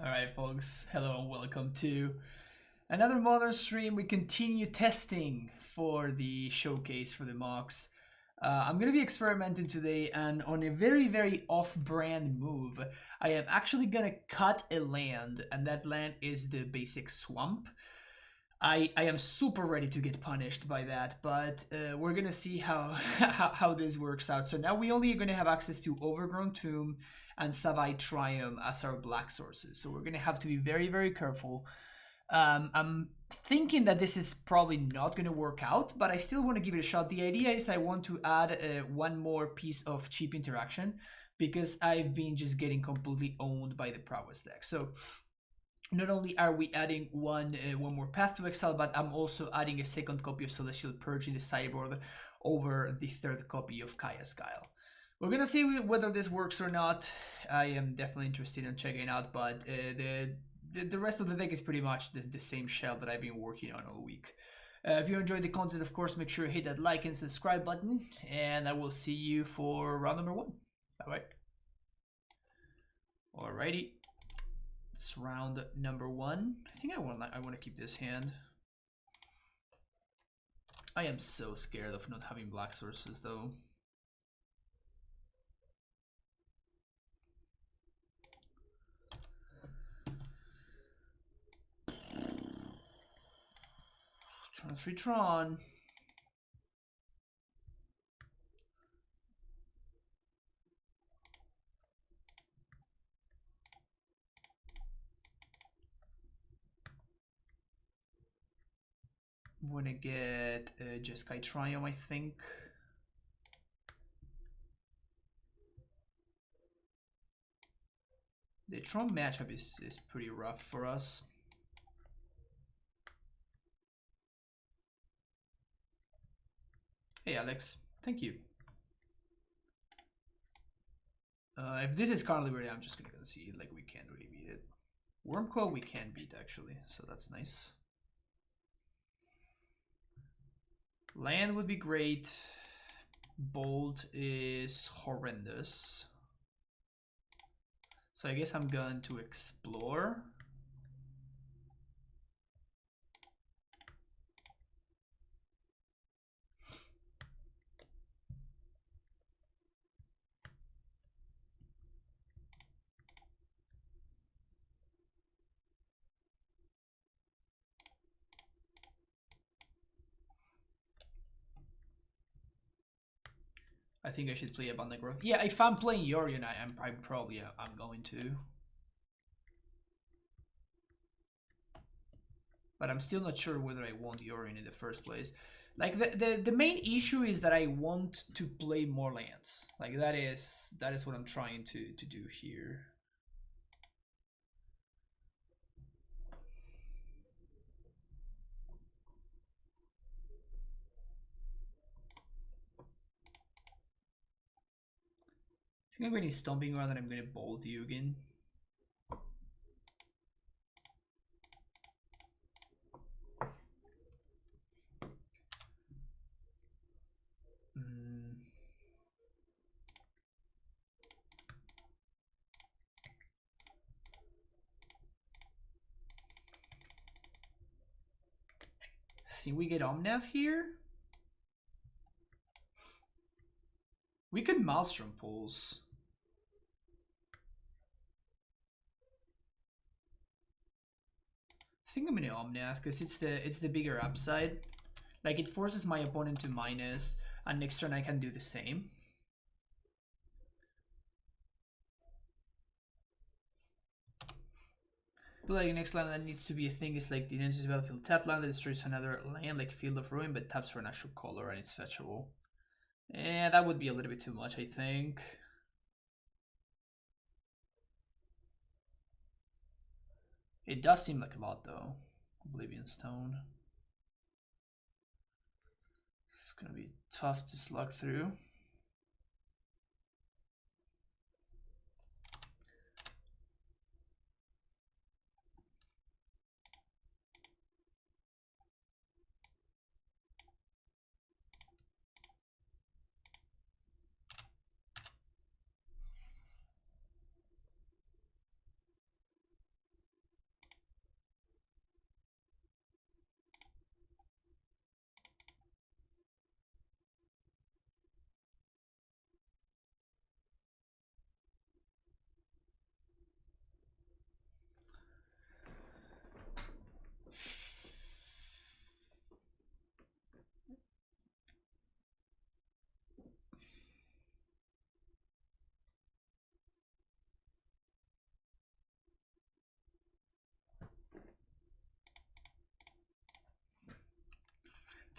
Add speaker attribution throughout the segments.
Speaker 1: Alright folks, hello and welcome to another modern stream. We continue testing for the showcase for the mocks. I'm going to be experimenting today, and on a very off-brand move, I am actually going to cut a land, and that land is the basic swamp. I am super ready to get punished by that, but we're gonna see how, how this works out. So now we only are gonna have access to Overgrown Tomb and Savai Triumph as our black sources. So we're gonna have to be very careful. I'm thinking that this is probably not gonna work out, but I still want to give it a shot. The idea is I want to add one more piece of cheap interaction because I've been just getting completely owned by the prowess deck. So not only are we adding one more path to exile, but I'm also adding a second copy of Celestial Purge in the sideboard over the third copy of Kaya's Guile. We're gonna see whether this works or not. I am definitely interested in checking it out, but the rest of the deck is pretty much the same shell that I've been working on all week. If you enjoyed the content, of course, make sure to hit that like and subscribe button, and I will see you for round number 1. Alright. Alrighty. It's round number 1. I think I want to keep this hand. I am so scared of not having black sources though. Tron 3 Tron. I'm gonna get Jeskai Triumph, I think. The Tron matchup is pretty rough for us. Hey Alex, thank you. If this is currently ready, I'm just gonna concede, like we can't really beat it. Wormcoil we can beat actually, so that's nice. Land would be great. Bolt is horrendous. So I guess I'm going to explore. I think I should play Abundant Growth. Yeah, if I'm playing Yorion, I'm probably I'm going to. But I'm still not sure whether I want Yorion in the first place. Like the main issue is that I want to play more lands. Like that is what I'm trying to do here. I think I'm going to Stomping Ground and I'm going to Bolt you again. See, we get Omnath here. We could Maelstrom Pulse. I think I'm gonna Omnath because it's the bigger upside. Like it forces my opponent to minus, and next turn I can do the same. But like next land that needs to be a thing is like the enters battlefield tap land that destroys another land like Field of Ruin, but taps for an actual color and it's fetchable. And that would be a little bit too much, I think. It does seem like a lot though. Oblivion Stone. It's gonna be tough to slug through.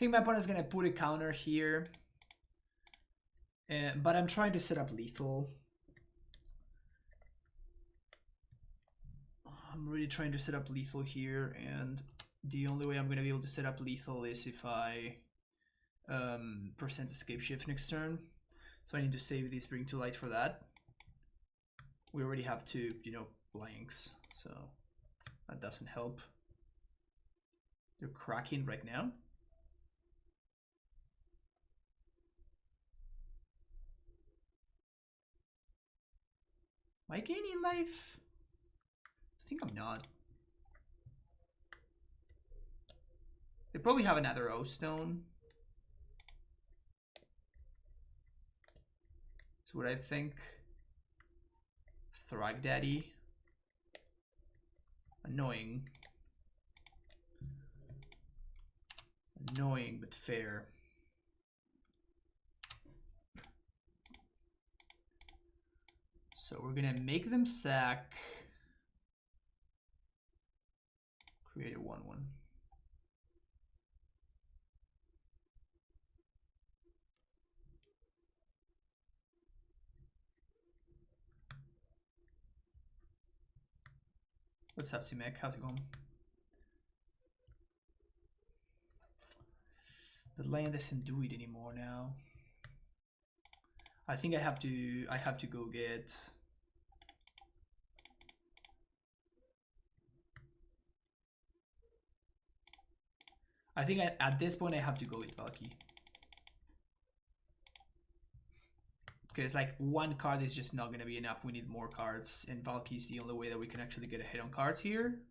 Speaker 1: think my opponent's gonna put a counter here. But I'm trying to set up lethal. I'm really trying to set up lethal here, and the only way I'm gonna be able to set up lethal is if I percent escape shift next turn. So I need to save this Bring to Light for that. We already have two, you know, blanks, so that doesn't help. They're cracking right now. Am I gaining life? I think I'm not. They probably have another O stone. That's what I think. Thrag Daddy. Annoying. Annoying, but fair. So we're gonna make them sack. Create a 1/1. What's up, C-Mac? How's it going? But land doesn't do it anymore now. I think I have to go get. I think at this point I have to go with Valky. Because like one card is just not going to be enough. We need more cards, and Valky is the only way that we can actually get ahead on cards here.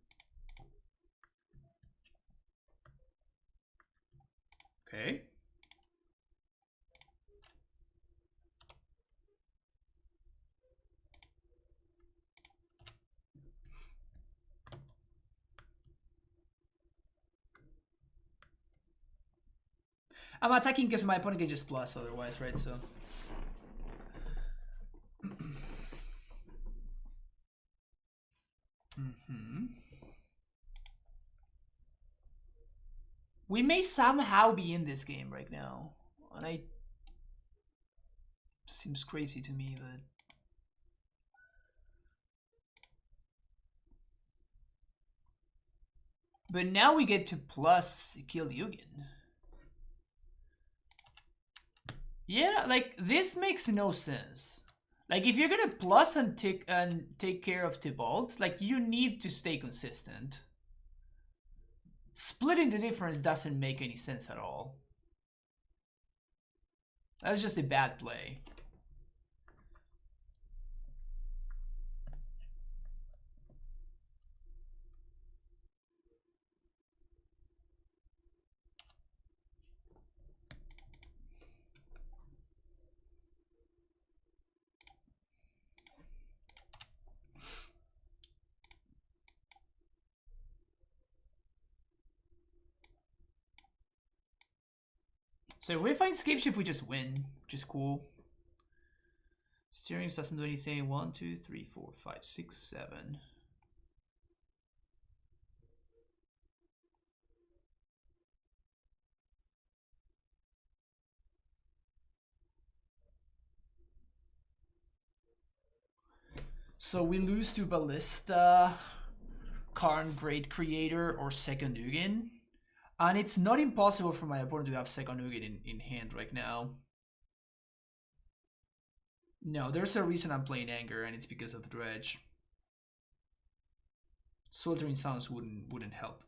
Speaker 1: Okay. I'm attacking because my opponent can just plus otherwise, right? So. We may somehow be in this game right now, and I seems crazy to me, but now we get to plus kill Yugen. Yeah, like this makes no sense. Like if you're gonna plus and take care of Tybalt, like you need to stay consistent. Splitting the difference doesn't make any sense at all. That's just a bad play. So if we find escape shift, we just win, which is cool. Steering doesn't do anything. 1, 2, 3, 4, 5, 6, 7. So we lose to Ballista, Karn Great Creator, or Second Ugin. And it's not impossible for my opponent to have Second Ugin in hand right now. No, there's a reason I'm playing Anger, and it's because of Dredge. Sweltering Sounds wouldn't help.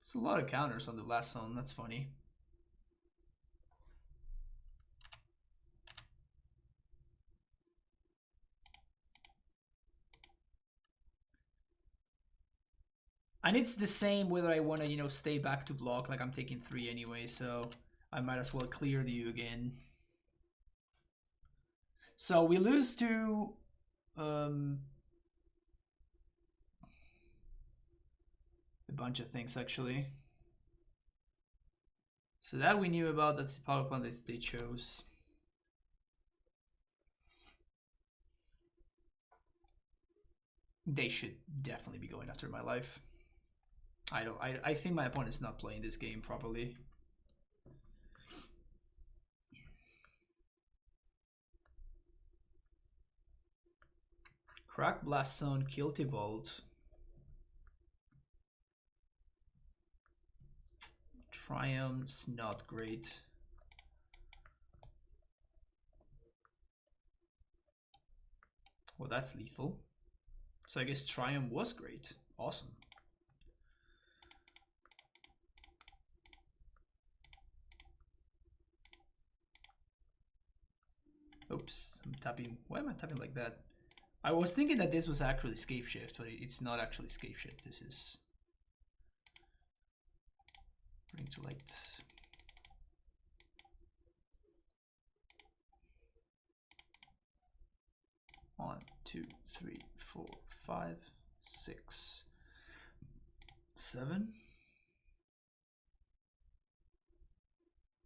Speaker 1: It's a lot of counters on the last zone, that's funny. And it's the same whether I want to, you know, stay back to block, like I'm taking 3 anyway, so I might as well clear the Ugin. So we lose to a bunch of things actually. So that we knew about. That's the power plant that they chose. They should definitely be going after my life. I think my opponent's not playing this game properly. Crack Blast Zone, kill Bolt. Triumph's not great. Well, that's lethal. So I guess Triumph was great. Awesome. Oops, I'm tapping. Why am I tapping like that? I was thinking that this was actually Scape Shift, but it's not actually Scape Shift. This is Bring to Light. One, 2, 3, 4, 5, 6, 7.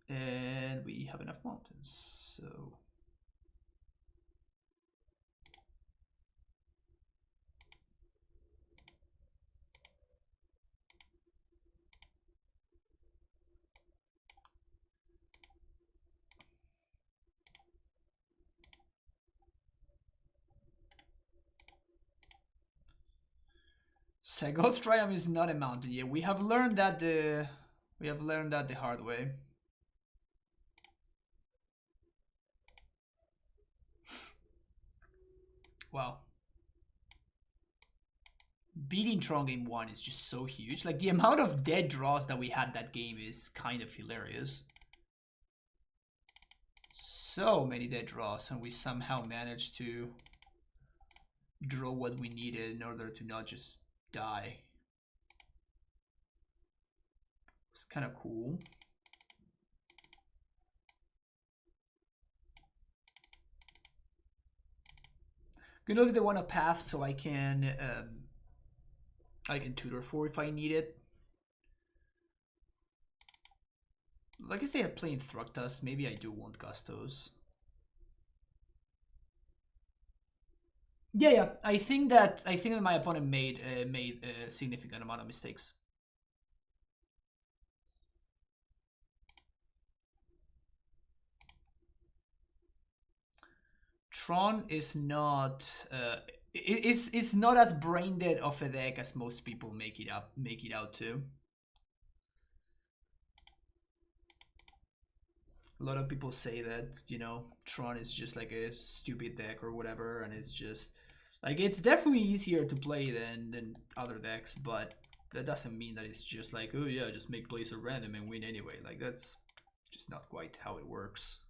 Speaker 1: And we have enough mountains, so Sagoth Triumph is not a mountain yet. We have learned that the hard way. Wow. Beating Tron game 1 is just so huge. Like, the amount of dead draws that we had that game is kind of hilarious. So many dead draws, and we somehow managed to draw what we needed in order to not just die. It's kind of cool. Gonna look if they want a path so I can tutor for if I need it. Like I say, I'm playing Thruktas. Maybe I do want Gustos. Yeah. I think that my opponent made a significant amount of mistakes. Tron is not it's not as brain dead of a deck as most people make it out to. A lot of people say that, you know, Tron is just like a stupid deck or whatever, and it's just like, it's definitely easier to play than other decks, but that doesn't mean that it's just like, oh yeah, just make plays at random and win anyway. Like, that's just not quite how it works.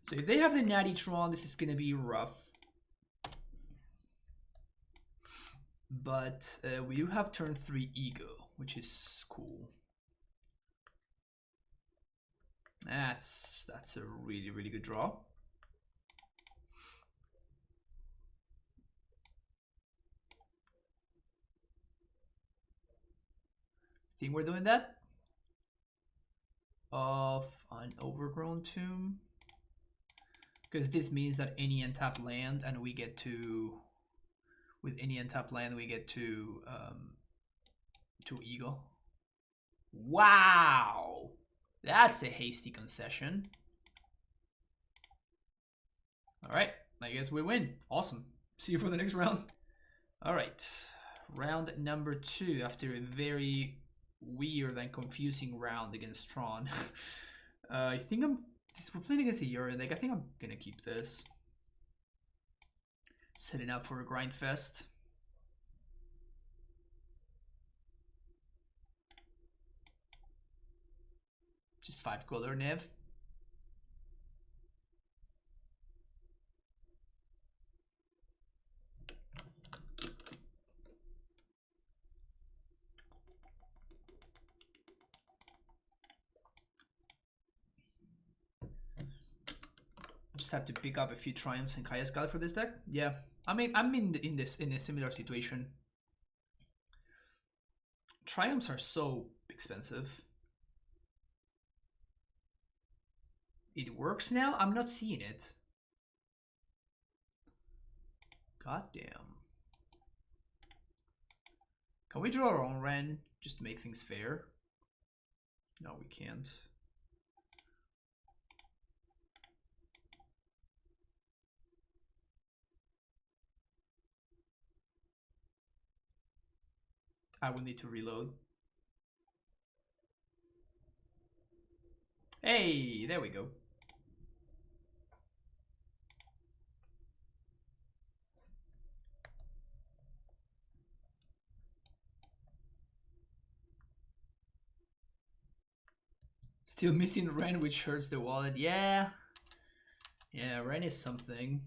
Speaker 1: So if they have the Natty Tron, this is gonna be rough. But we do have turn 3 Ego, which is cool. That's a really, really good draw. Think we're doing that? Of an Overgrown Tomb. Because this means that any untapped land, and we get to, with any untapped land, we get to Ego. Wow! That's a hasty concession. Alright, I guess we win. Awesome. See you for the next round. Alright, round number 2 after a very weird and confusing round against Tron. I think we're playing against a Yorion deck. I think I'm gonna keep this. Setting up for a grind fest. Just 5 color Nev. just have to pick up a few Triumphs and Kaya's Guile for this deck. Yeah, I mean, I'm in a similar situation. Triumphs are so expensive. It works now? I'm not seeing it. God damn. Can we draw our own Ren just to make things fair? No, we can't. I will need to reload. Hey, there we go. Still missing Ren, which hurts the wallet. Yeah. Yeah, Ren is something.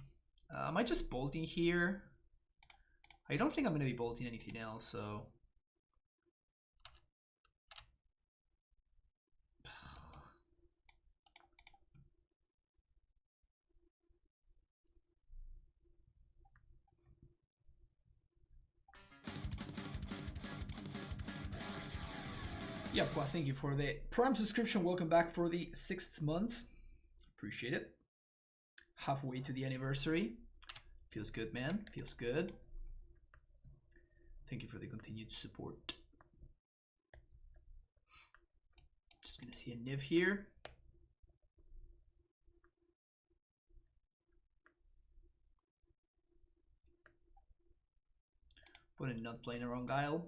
Speaker 1: Am I just bolting here? I don't think I'm going to be bolting anything else, so... Yeah, well, thank you for the Prime subscription. Welcome back for the 6th month. Appreciate it. Halfway to the anniversary. Feels good, man. Feels good. Thank you for the continued support. Just gonna see a Niv here. But not playing a wrong guile.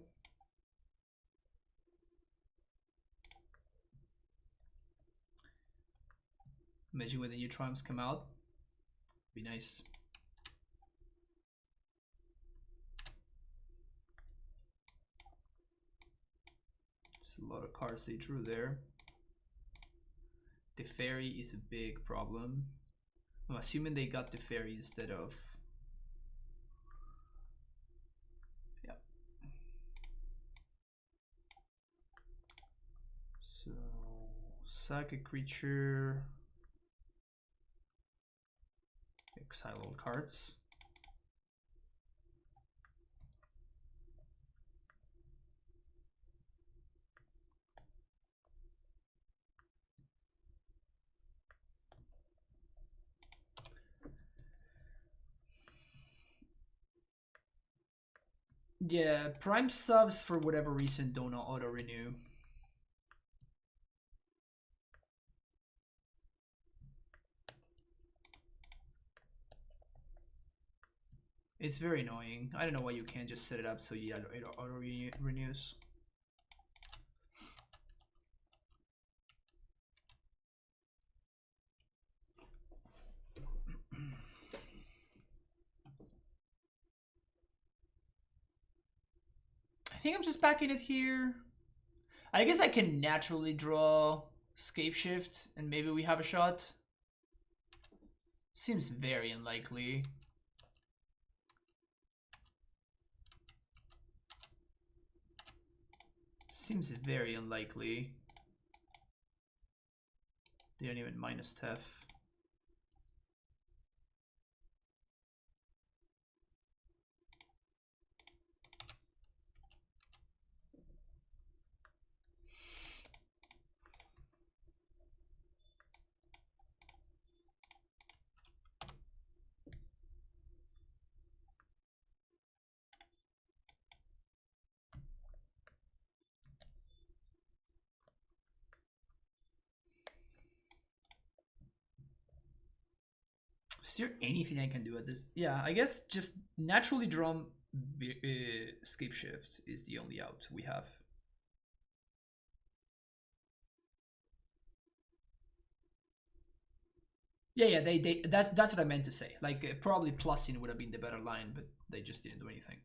Speaker 1: Imagine when the new Triumphs come out. Be nice. It's a lot of cards they drew there. The Fairy is a big problem. I'm assuming they got the Fairy instead of... Yeah. So, sack a creature. Exile all cards. Yeah, Prime subs for whatever reason don't auto renew. It's very annoying. I don't know why you can't just set it up so it auto renews. I think I'm just backing it here. I guess I can naturally draw Scape Shift and maybe we have a shot. Seems very unlikely. Seems very unlikely. They don't even minus Tef. Is there anything I can do at this? Yeah, I guess just naturally draw Scape Shift is the only out we have. Yeah, that's what I meant to say. Like probably plussing would have been the better line, but they just didn't do anything.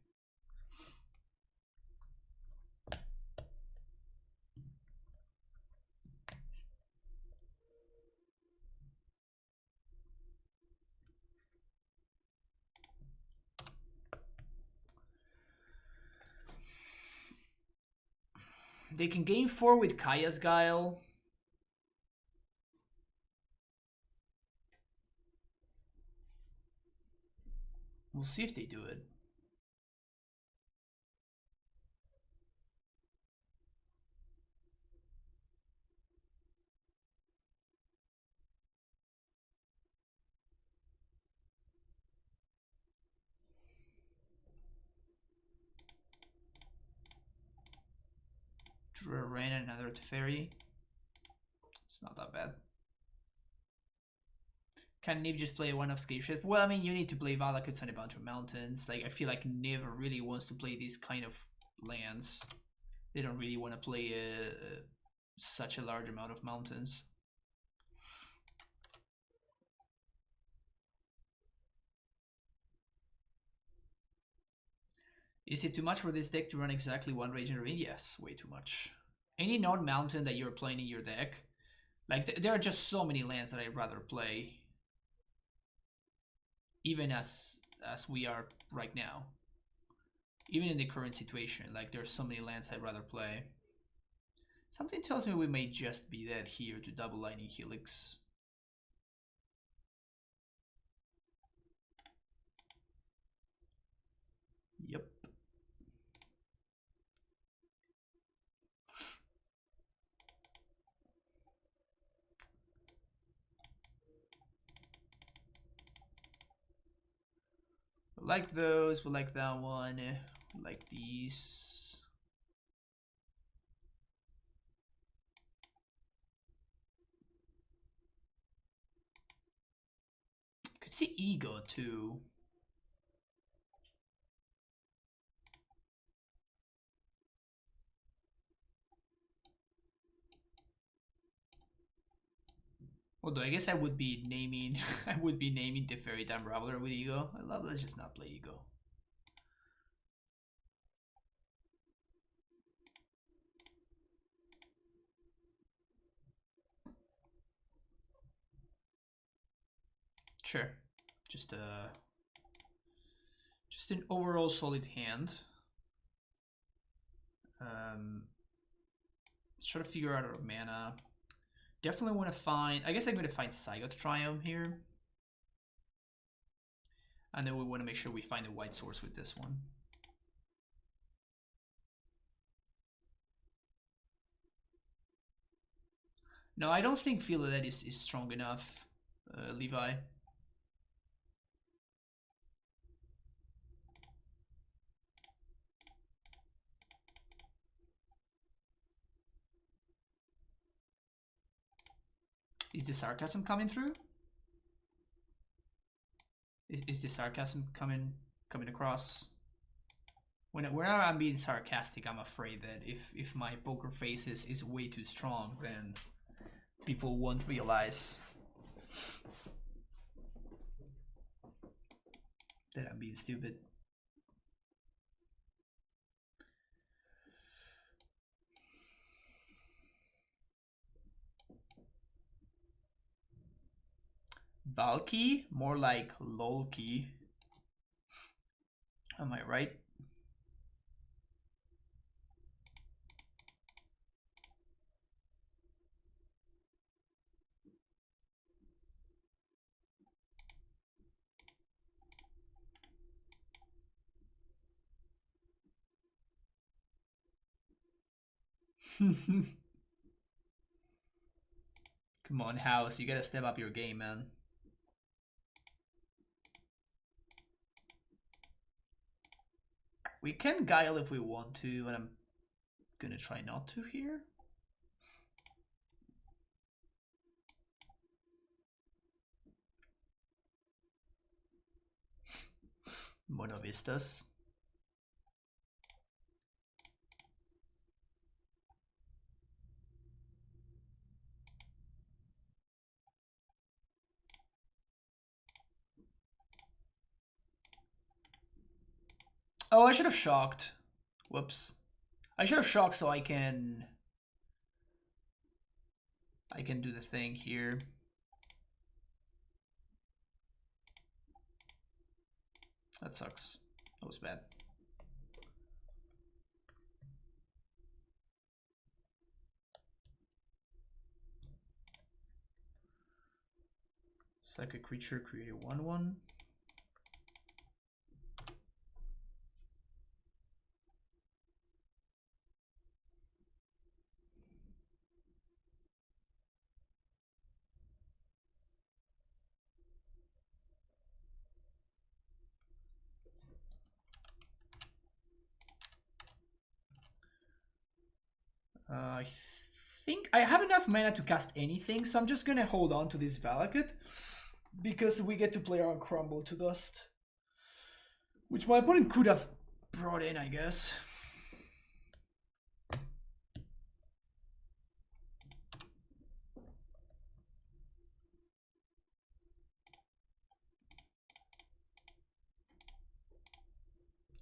Speaker 1: They can gain 4 with Kaya's Guile. We'll see if they do it. Drew a rain and another Teferi. It's not that bad. Can Niv just play one of Scapeshift? Well, I mean, you need to play Valakuts and a bunch of mountains. Like, I feel like Niv really wants to play these kind of lands. They don't really want to play such a large amount of mountains. Is it too much for this deck to run exactly one Rage and Rain? Yes, way too much. Any non-mountain that you're playing in your deck, like there are just so many lands that I'd rather play, even as we are right now. Even in the current situation, like there's so many lands I'd rather play. Something tells me we may just be dead here to double Lightning Helix. Yep. We like those, we like that one, we like these. Could see Ego too. Although I guess I would be naming the Fairy Time Raveler with Ego. Let's just not play Ego. Sure. Just an overall solid hand. Let's try to figure out our mana. Definitely want to find, I guess I'm going to find Zygote Triumph here. And then we want to make sure we find a white source with this one. No, I don't think Philadet is strong enough, Levi. Is the sarcasm coming through? Is the sarcasm coming across? Whenever I'm being sarcastic, I'm afraid that if my poker face is way too strong, then people won't realize that I'm being stupid. Valky? More like Lolky. Am I right? Come on, House, you gotta step up your game, man. We can Guile if we want to, but I'm gonna try not to here. Monovistas. Oh, I should have shocked. Whoops. I should have shocked so I can do the thing here. That sucks. That was bad. Psychic creature, create a 1/1. I think I have enough mana to cast anything, so I'm just gonna hold on to this Valakut because we get to play our Crumble to Dust, which my opponent could have brought in, I guess.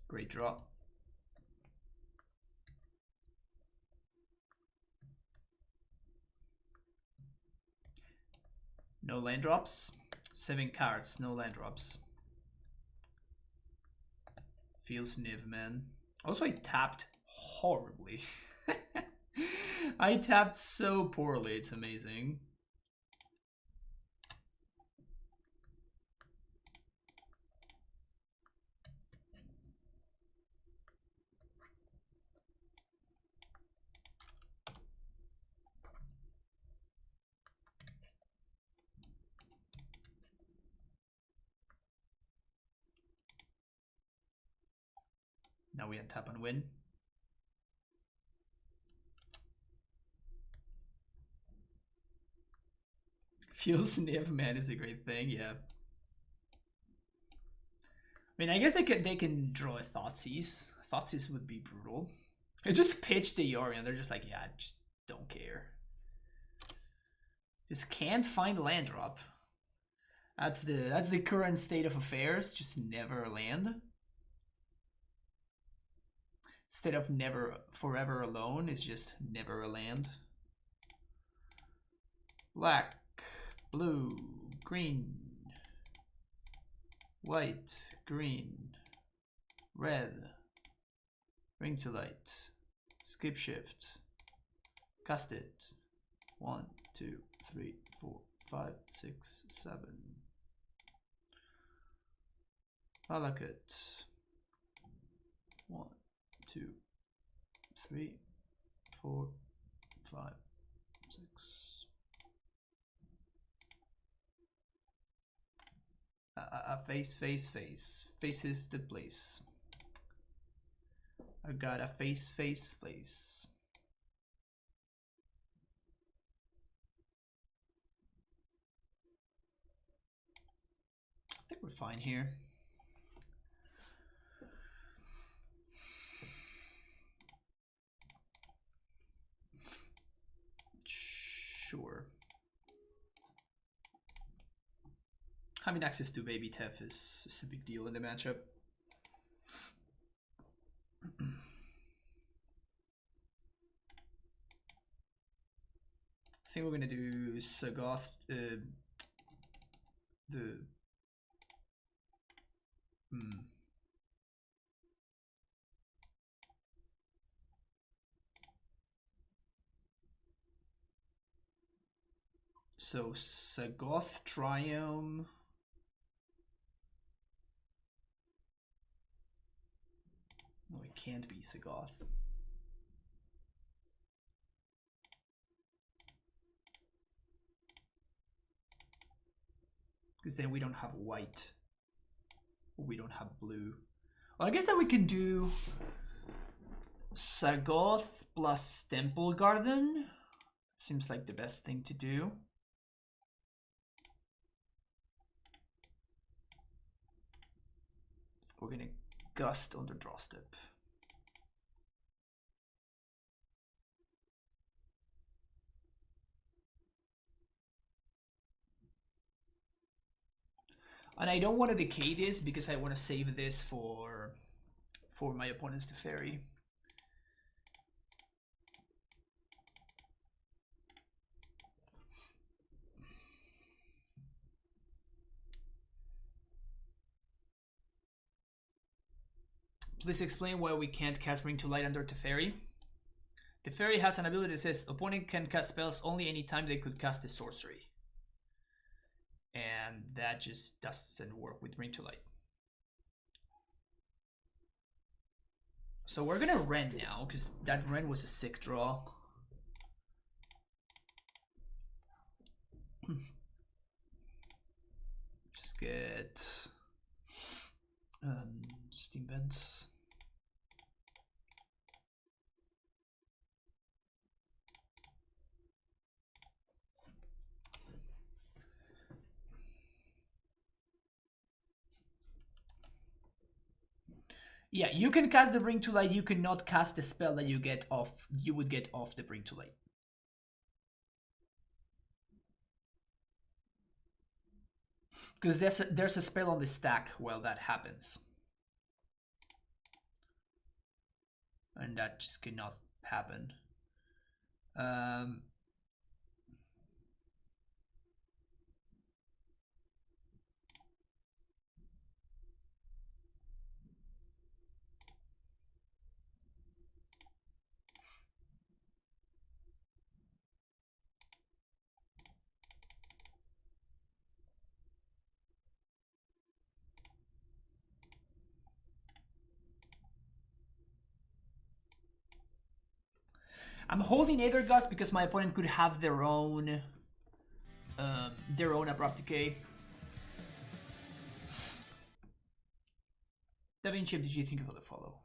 Speaker 1: Great draw. No land drops. 7 cards, no land drops. Feels Niv, man. Also, I tapped horribly. I tapped so poorly, it's amazing. Now we untap and win. Feels Niv, man, is a great thing, yeah. I mean, I guess they can draw a Thoughtseize. Thoughtseize would be brutal. I just pitched the Yorion. They're just like, yeah, just don't care. Just can't find land drop. That's the current state of affairs. Just never land. Instead of never forever alone, is just never a land. Black, blue, green, white, green, red, ring to light, skip shift, cast it. 1, 2, 3, 4, 5, 6, 7. Valakut. 1, 2, 3, 4, 5, 6. Face. Face is the place. I got a face. I think we're fine here. Sure. Having access to Baby Tef is a big deal in the matchup. I think we're gonna do Sagoth. So Sagoth Triumph. No, it can't be Sagoth. Because then we don't have white. Or we don't have blue. Well, I guess that we can do Sagoth plus Temple Garden. Seems like the best thing to do. We're gonna Gust on the draw step. And I don't want to decay this because I want to save this for my opponent's Teferi. Please explain why we can't cast Bring to Light under Teferi. Teferi has an ability that says opponent can cast spells only anytime they could cast a sorcery. And that just doesn't work with Bring to Light. So we're gonna Ren now, because that Ren was a sick draw. Just get Steam Vents. Yeah, you can cast the Bring to Light. You cannot cast the spell that you get off. You would get off the Bring to Light. Because there's a spell on the stack while that happens. And that just cannot happen. I'm holding Aether Gust because my opponent could have their own Abrupt Decay. Da Vinci, did you think of the follow?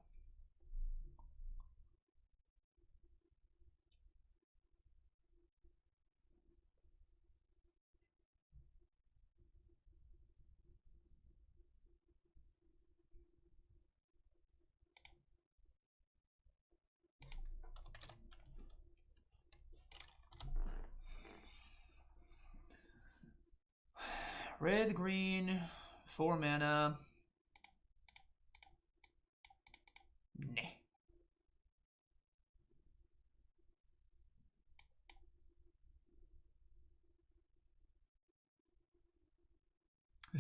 Speaker 1: Red, green, 4 mana. Nah.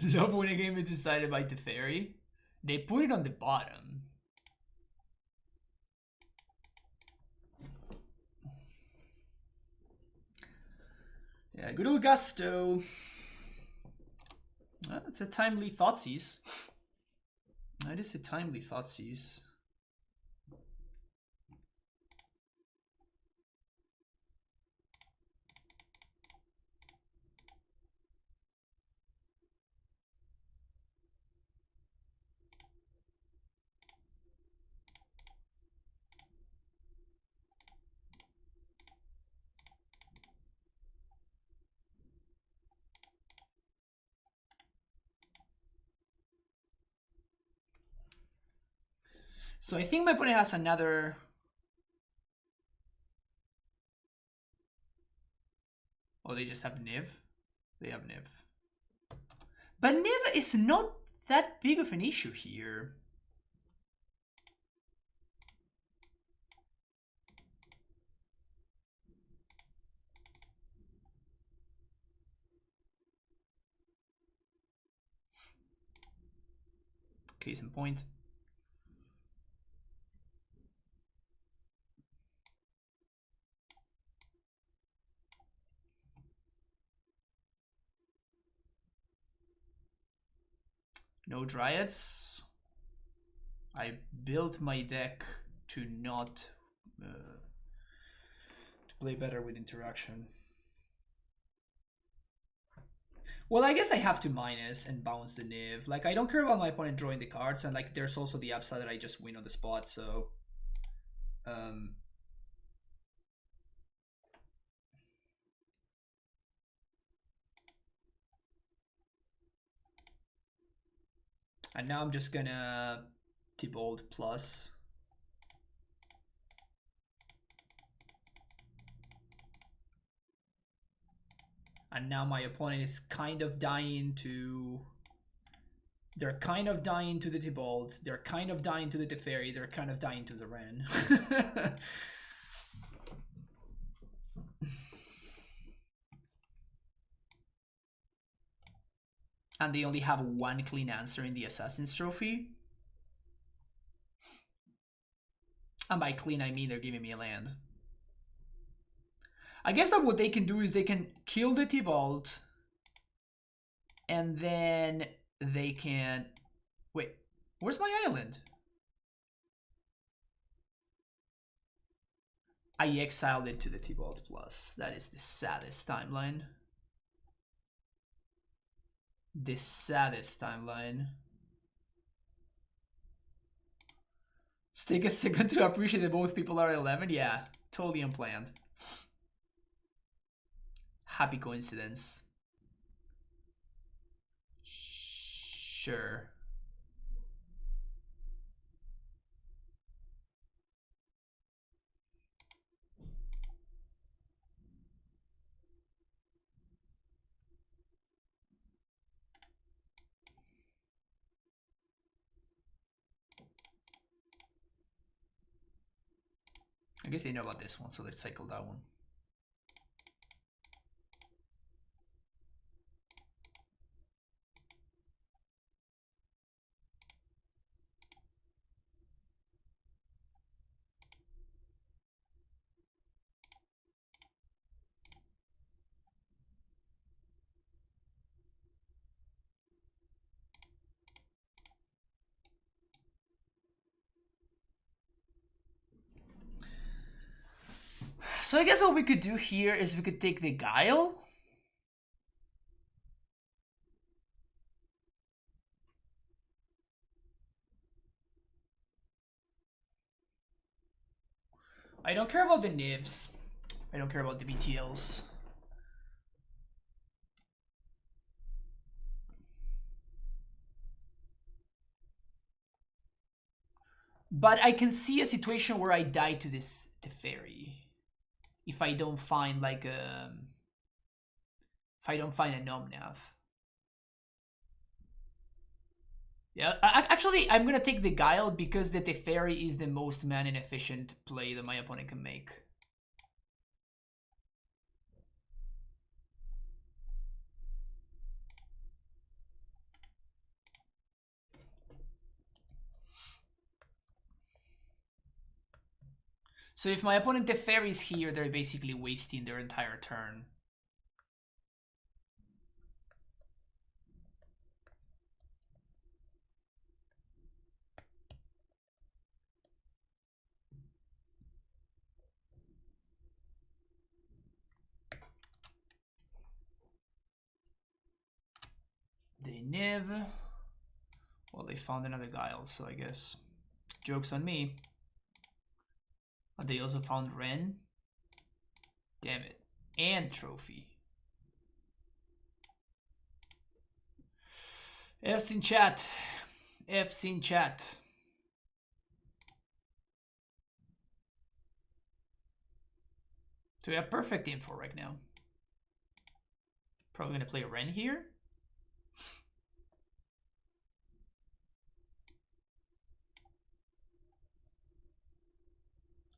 Speaker 1: Love when a game is decided by Teferi. They put it on the bottom. Yeah, good old Gusto. That's a timely Thoughtseize. That is a timely Thoughtseize. So I think my opponent has another... Oh, they just have Niv? They have Niv. But Niv is not that big of an issue here. Case in point. No Dryads. I built my deck to not to play better with interaction. Well, I guess I have to minus and bounce the Niv. Like, I don't care about my opponent drawing the cards, and like, there's also the upside that I just win on the spot. So, and now I'm just gonna Tybalt plus. And now my opponent is kind of dying to... They're kind of dying to the Tybalt. They're kind of dying to the Teferi. They're kind of dying to the Ren. And they only have one clean answer in the Assassin's Trophy. And by clean, I mean they're giving me a land. I guess that what they can do is they can kill the Tybalt. And then they can... Wait, where's my island? I exiled it to the Tybalt plus. That is the saddest timeline. The saddest timeline. Let's take a second to appreciate that both people are 11. Yeah, totally unplanned. Happy coincidence. Sure. I guess they know about this one, so let's cycle that one. So I guess what we could do here is we could take the Guile. I don't care about the nibs. I don't care about the BTLs. But I can see a situation where I die to this Teferi. If I don't find like a... If I don't find a Nomnath. Yeah, actually, I'm gonna take the Guile because the Teferi is the most mana-inefficient play that my opponent can make. So if my opponent Teferis here, they're basically wasting their entire turn. They Niv. Well, they found another Guile, so I guess joke's on me. But they also found Ren. Damn it. And Trophy. F's in chat. F's in chat. So we have perfect info right now. Probably gonna play Ren here.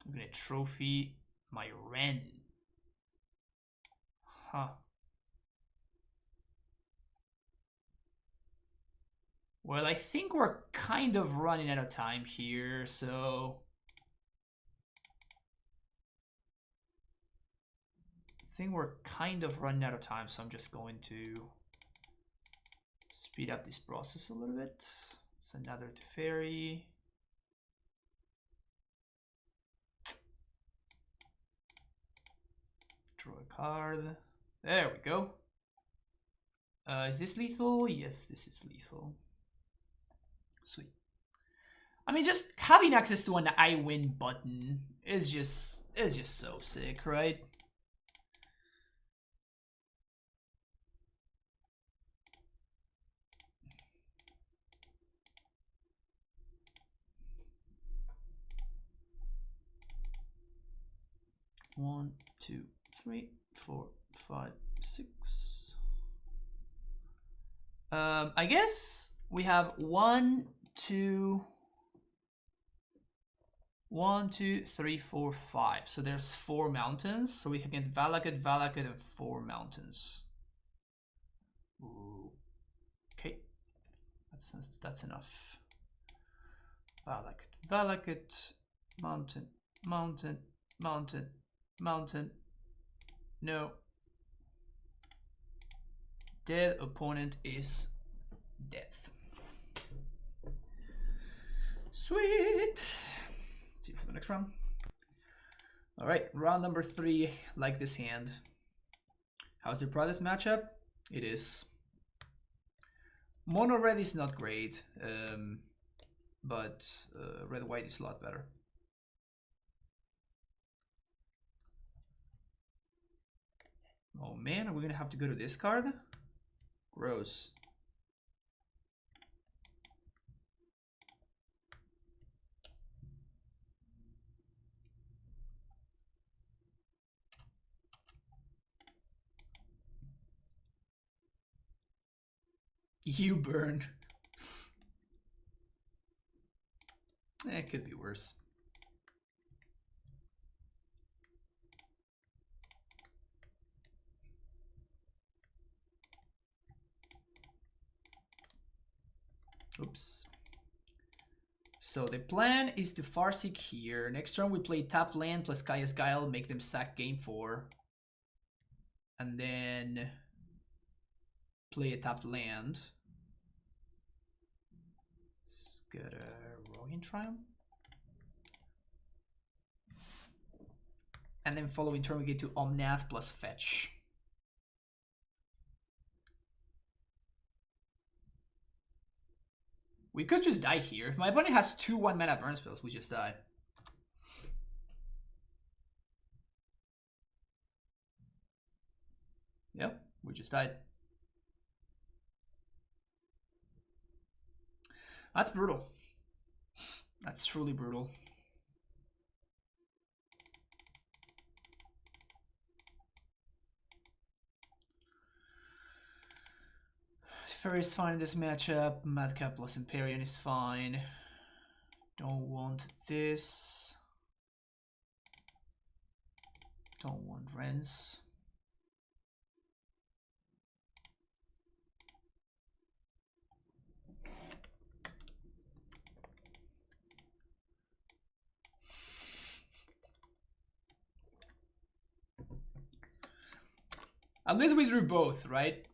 Speaker 1: I'm gonna trophy my Ren. Huh. Well, I think we're kind of running out of time here, so... I think we're kind of running out of time, so I'm just going to speed up this process a little bit. It's another Teferi. Draw a card. There we go. Is this lethal? Yes, this is lethal. Sweet. I mean, just having access to an I win button is just so sick, right? One, two, 3, 4, 5, 6. I guess we have 1, 2, 3, 4, 5. So there's 4 mountains. So we can get Valakut, and 4 mountains. Ooh. Okay, that's enough. Valakut, mountain, mountain, mountain, mountain. No. Dead opponent is death. Sweet. See you for the next round. All right, round number 3. Like this hand. How's the Pradas matchup? It is. Mono red is not great, but red white is a lot better. Oh man, are we gonna have to go to this card? Gross. You burn. It could be worse. Oops. So the plan is to Farseek here. Next turn we play tap land plus Kaya's Guile, make them sack game 4. And then play a tapped land. Let's get a Yorion Triumph. And then following turn we get to Omnath plus fetch. We could just die here. If my opponent has 2 1-mana burn spells, we just die. Yep, we just died. That's brutal. That's truly brutal. Fairy is fine in this matchup. Madcap plus Empyrean is fine. Don't want this. Don't want Rens. At least we drew both, right?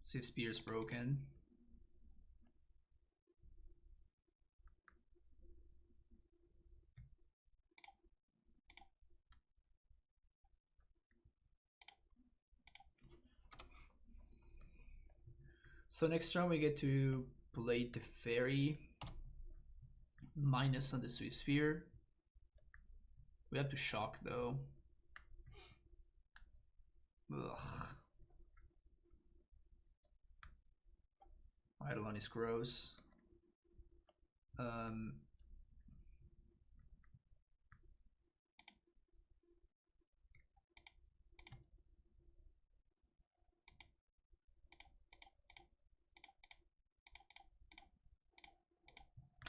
Speaker 1: See if Spear's broken. So next turn we get to play the Fairy. Minus on the Swift Sphere. We have to shock though. Ugh. Eidolon is gross.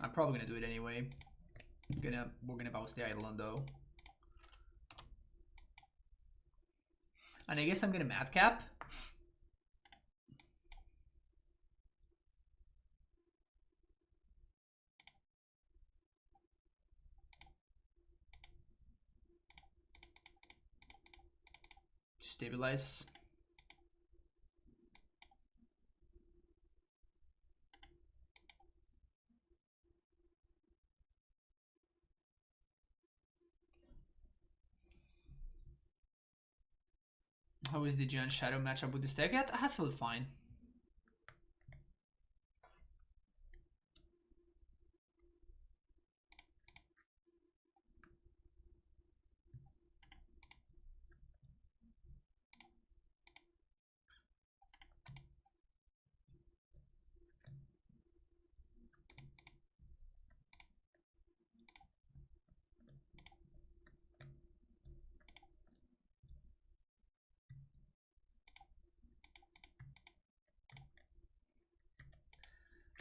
Speaker 1: I'm probably gonna do it anyway. We're gonna bounce the Eidolon though. And I guess I'm gonna Madcap. To stabilize. How is the Giant Shadow matchup with this deck? It has felt fine.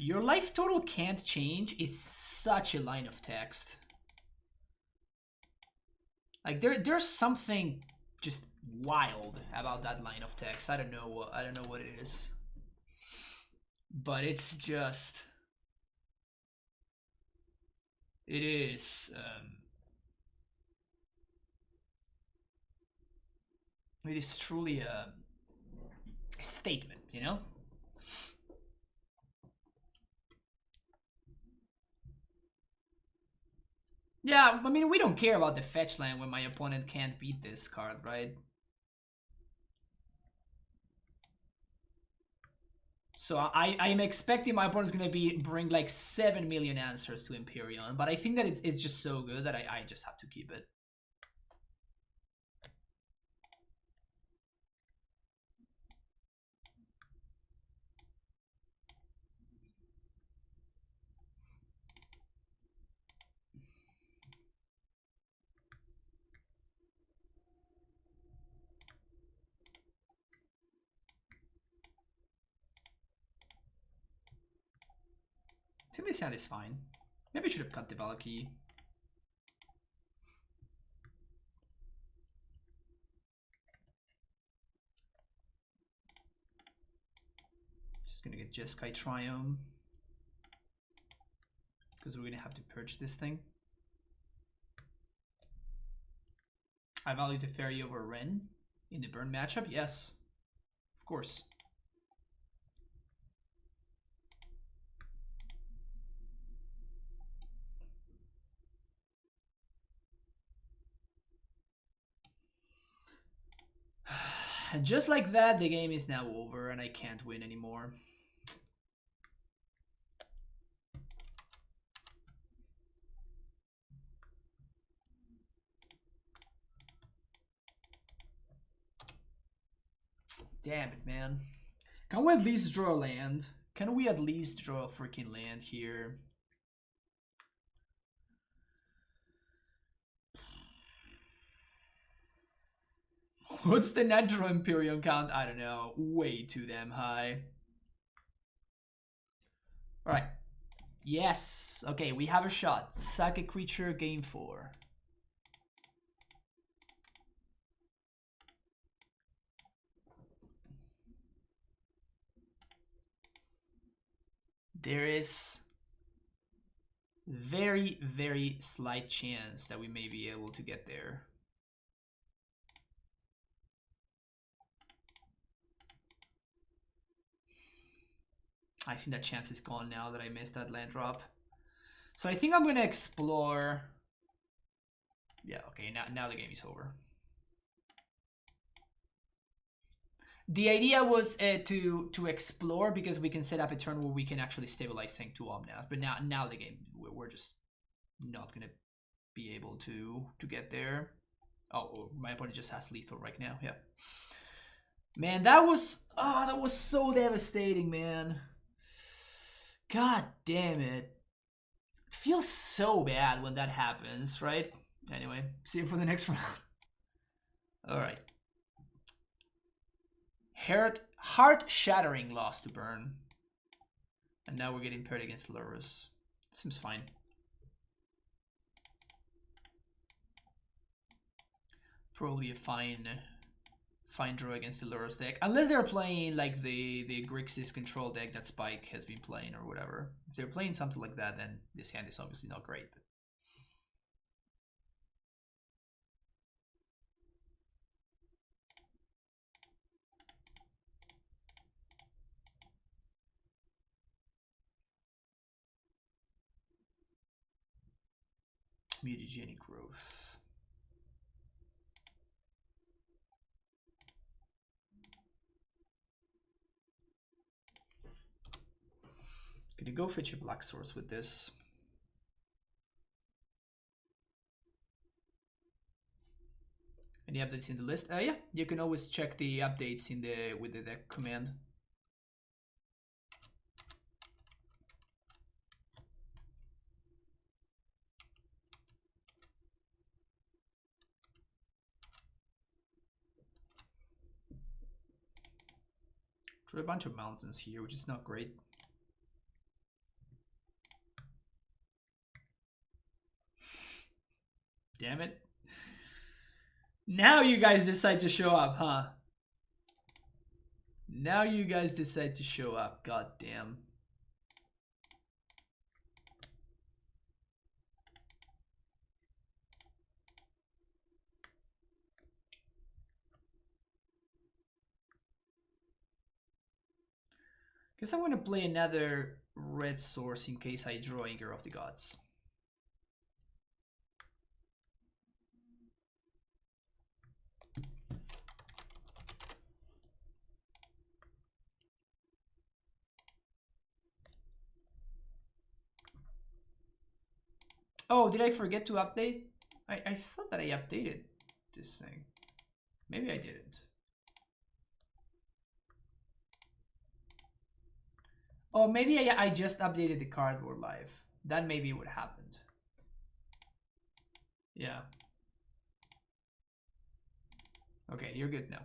Speaker 1: Your life total can't change is such a line of text. Like there's something just wild about that line of text. I don't know what it is. But it's just it is it is truly a statement, you know? Yeah, I mean, we don't care about the fetch land when my opponent can't beat this card, right? So I'm expecting my opponent's gonna bring like 7 million answers to Empyrean, but I think that it's just so good that I just have to keep it. think this hand is fine. Maybe I should have cut the Valky. Just gonna get Jeskai Triome. Because we're gonna have to purge this thing. I value the Fairy over Ren in the burn matchup. Yes, of course. And just like that, the game is now over and I can't win anymore. Damn it, man. Can we at least draw a land? Can we at least draw a freaking land here? What's the natural Imperium count? I don't know. Way too damn high. Alright. Yes. Okay, we have a shot. Sack a creature, game 4. There is very, very slight chance that we may be able to get there. I think that chance is gone now that I missed that land drop. So I think I'm gonna explore. Yeah, okay, now the game is over. The idea was to explore because we can set up a turn where we can actually stabilize thing to Omnath. But now the game, we're just not gonna be able to get there. Oh, my opponent just has lethal right now. Yeah. Man, that was so devastating, man. God damn it. It feels so bad when that happens, right? Anyway, see you for the next round. Alright. Heart-shattering loss to burn. And now we're getting paired against Lurrus. Seems fine. Probably a fine draw against the Lurrus deck. Unless they're playing like the Grixis control deck that Spike has been playing or whatever. If they're playing something like that, then this hand is obviously not great. Mutagenic growth. Gonna go fetch a black source with this. Any updates in the list? Yeah, you can always check the updates in with the deck command. Drew a bunch of mountains here, which is not great. Damn it. Now you guys decide to show up, huh? Now you guys decide to show up. God damn. Guess I'm gonna play another red source in case I draw Anger of the Gods. Oh, did I forget to update? I thought that I updated this thing. Maybe I didn't. Oh, maybe I just updated the cardboard live. That may be what happened. Yeah. Okay, you're good now.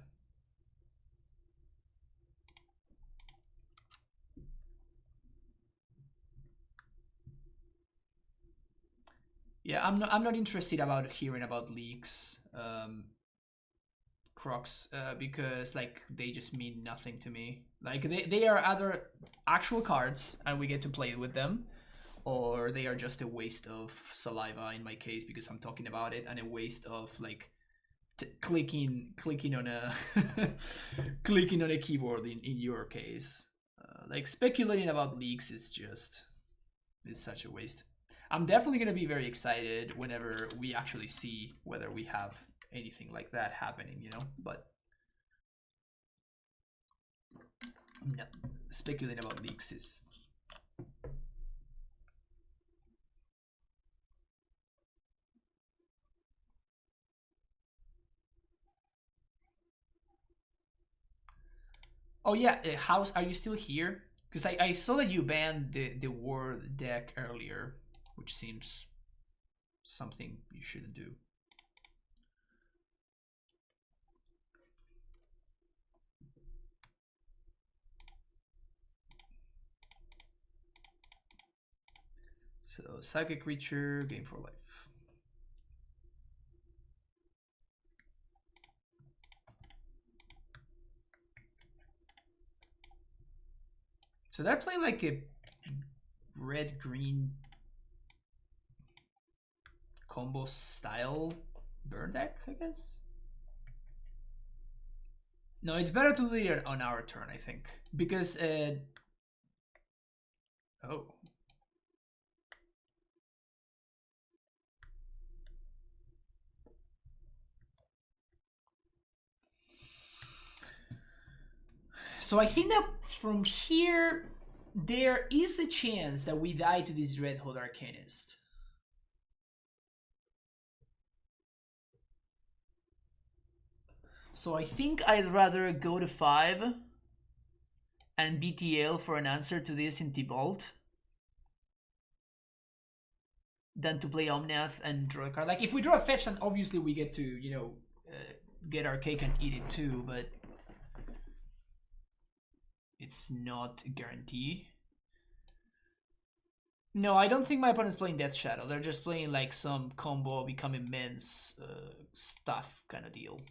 Speaker 1: Yeah, I'm not interested about hearing about leaks, Crocs, because like they just mean nothing to me. Like they are either actual cards and we get to play with them, or they are just a waste of saliva in my case because I'm talking about it, and a waste of like clicking on a clicking on a keyboard in your case. Like speculating about leaks is such a waste. I'm definitely gonna be very excited whenever we actually see whether we have anything like that happening, you know. But no, speculating about leaks is. Oh yeah, House, are you still here? Because I saw that you banned the war deck earlier, which seems something you shouldn't do. So psychic creature, game for life. So they're playing like a red green combo style burn deck, I guess. No, it's better to do it on our turn, I think, because oh. So I think that from here, there is a chance that we die to this Red Hot Arcanist. So I think I'd rather go to 5 and BTL for an answer to this in T-Bolt than to play Omnath and draw a card. Like, if we draw a fetch, then obviously we get to, you know, get our cake and eat it too, but it's not a guarantee. No, I don't think my opponent's playing Death Shadow. They're just playing like some combo become immense stuff kind of deal.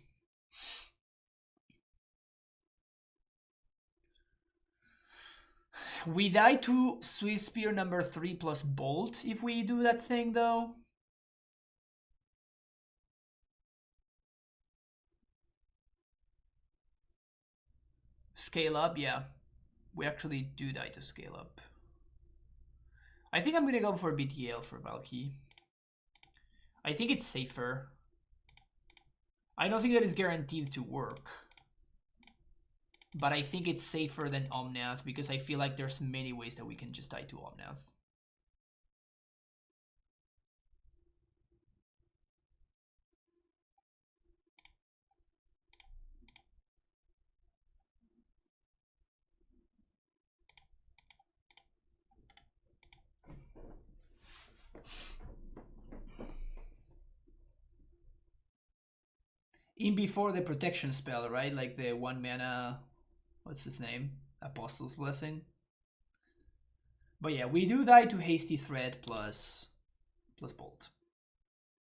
Speaker 1: We die to Swift Spear number 3 plus Bolt if we do that thing though. Scale up, yeah. We actually do die to scale up. I think I'm gonna go for BTL for Valky. I think it's safer. I don't think that is guaranteed to work. But I think it's safer than Omnath because I feel like there's many ways that we can just die to Omnath. In before the protection spell, right? Like the 1 mana, what's his name? Apostle's Blessing. But yeah, we do die to Hasty Thread plus Bolt.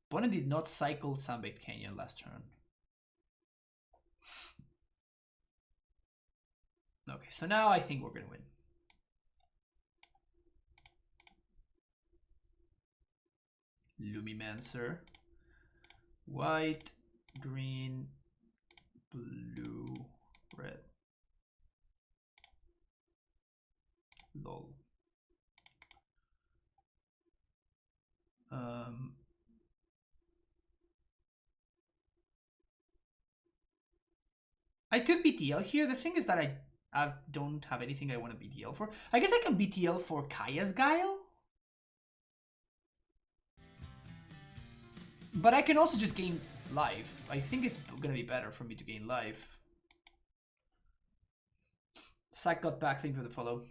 Speaker 1: Opponent did not cycle Sunbaked Canyon last turn. Okay, so now I think we're gonna win. Lumimancer. White, green, blue, red. Lol. I could BTL here. The thing is that I don't have anything I want to BTL for. I guess I can BTL for Kaya's Guile. But I can also just gain life. I think it's gonna be better for me to gain life. Sack got back, thank you for the follow.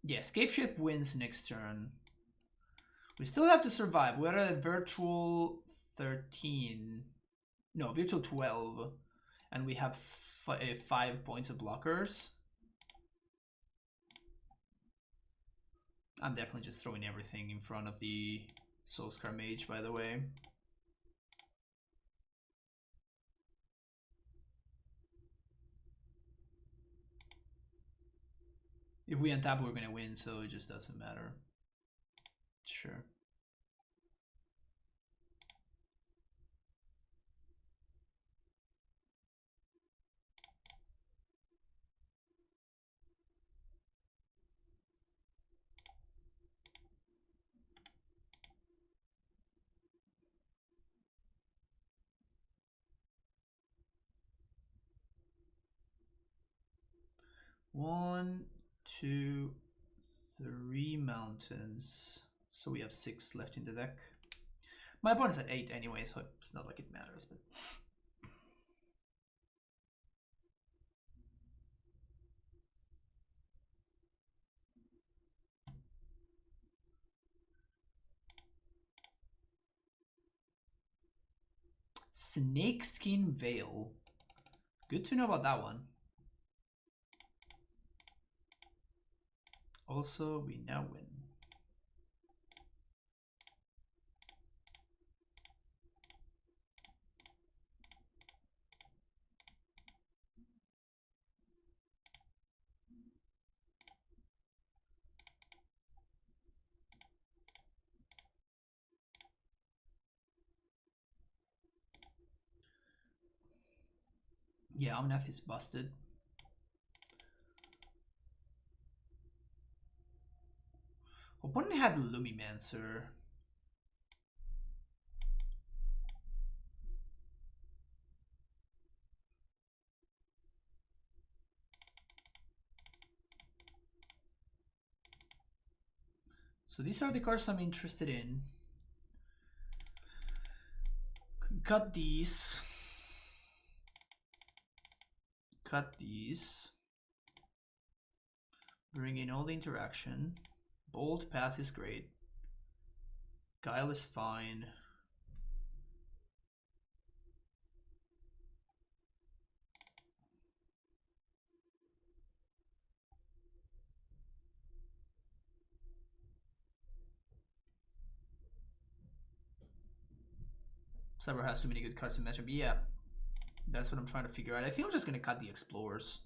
Speaker 1: Yeah, Scapeshift wins next turn. We still have to survive. We're at a virtual 13. No, virtual 12. And we have 5 points of blockers. I'm definitely just throwing everything in front of the Soulscar Mage, by the way. If we untap, we're gonna win, so it just doesn't matter. Sure. One, two, 3 mountains. So we have 6 left in the deck. My opponent's at 8 anyway, so it's not like it matters, but... Snakeskin Veil. Good to know about that one. Also, we now win. Yeah, Omnath is busted. Opponent had Lumimancer. So these are the cards I'm interested in. Cut these. Cut these. Bring in all the interaction. Bold Path is great. Guile is fine. Cyber has too many good cards to match up. Yeah, that's what I'm trying to figure out. I think I'm just gonna cut the Explorers.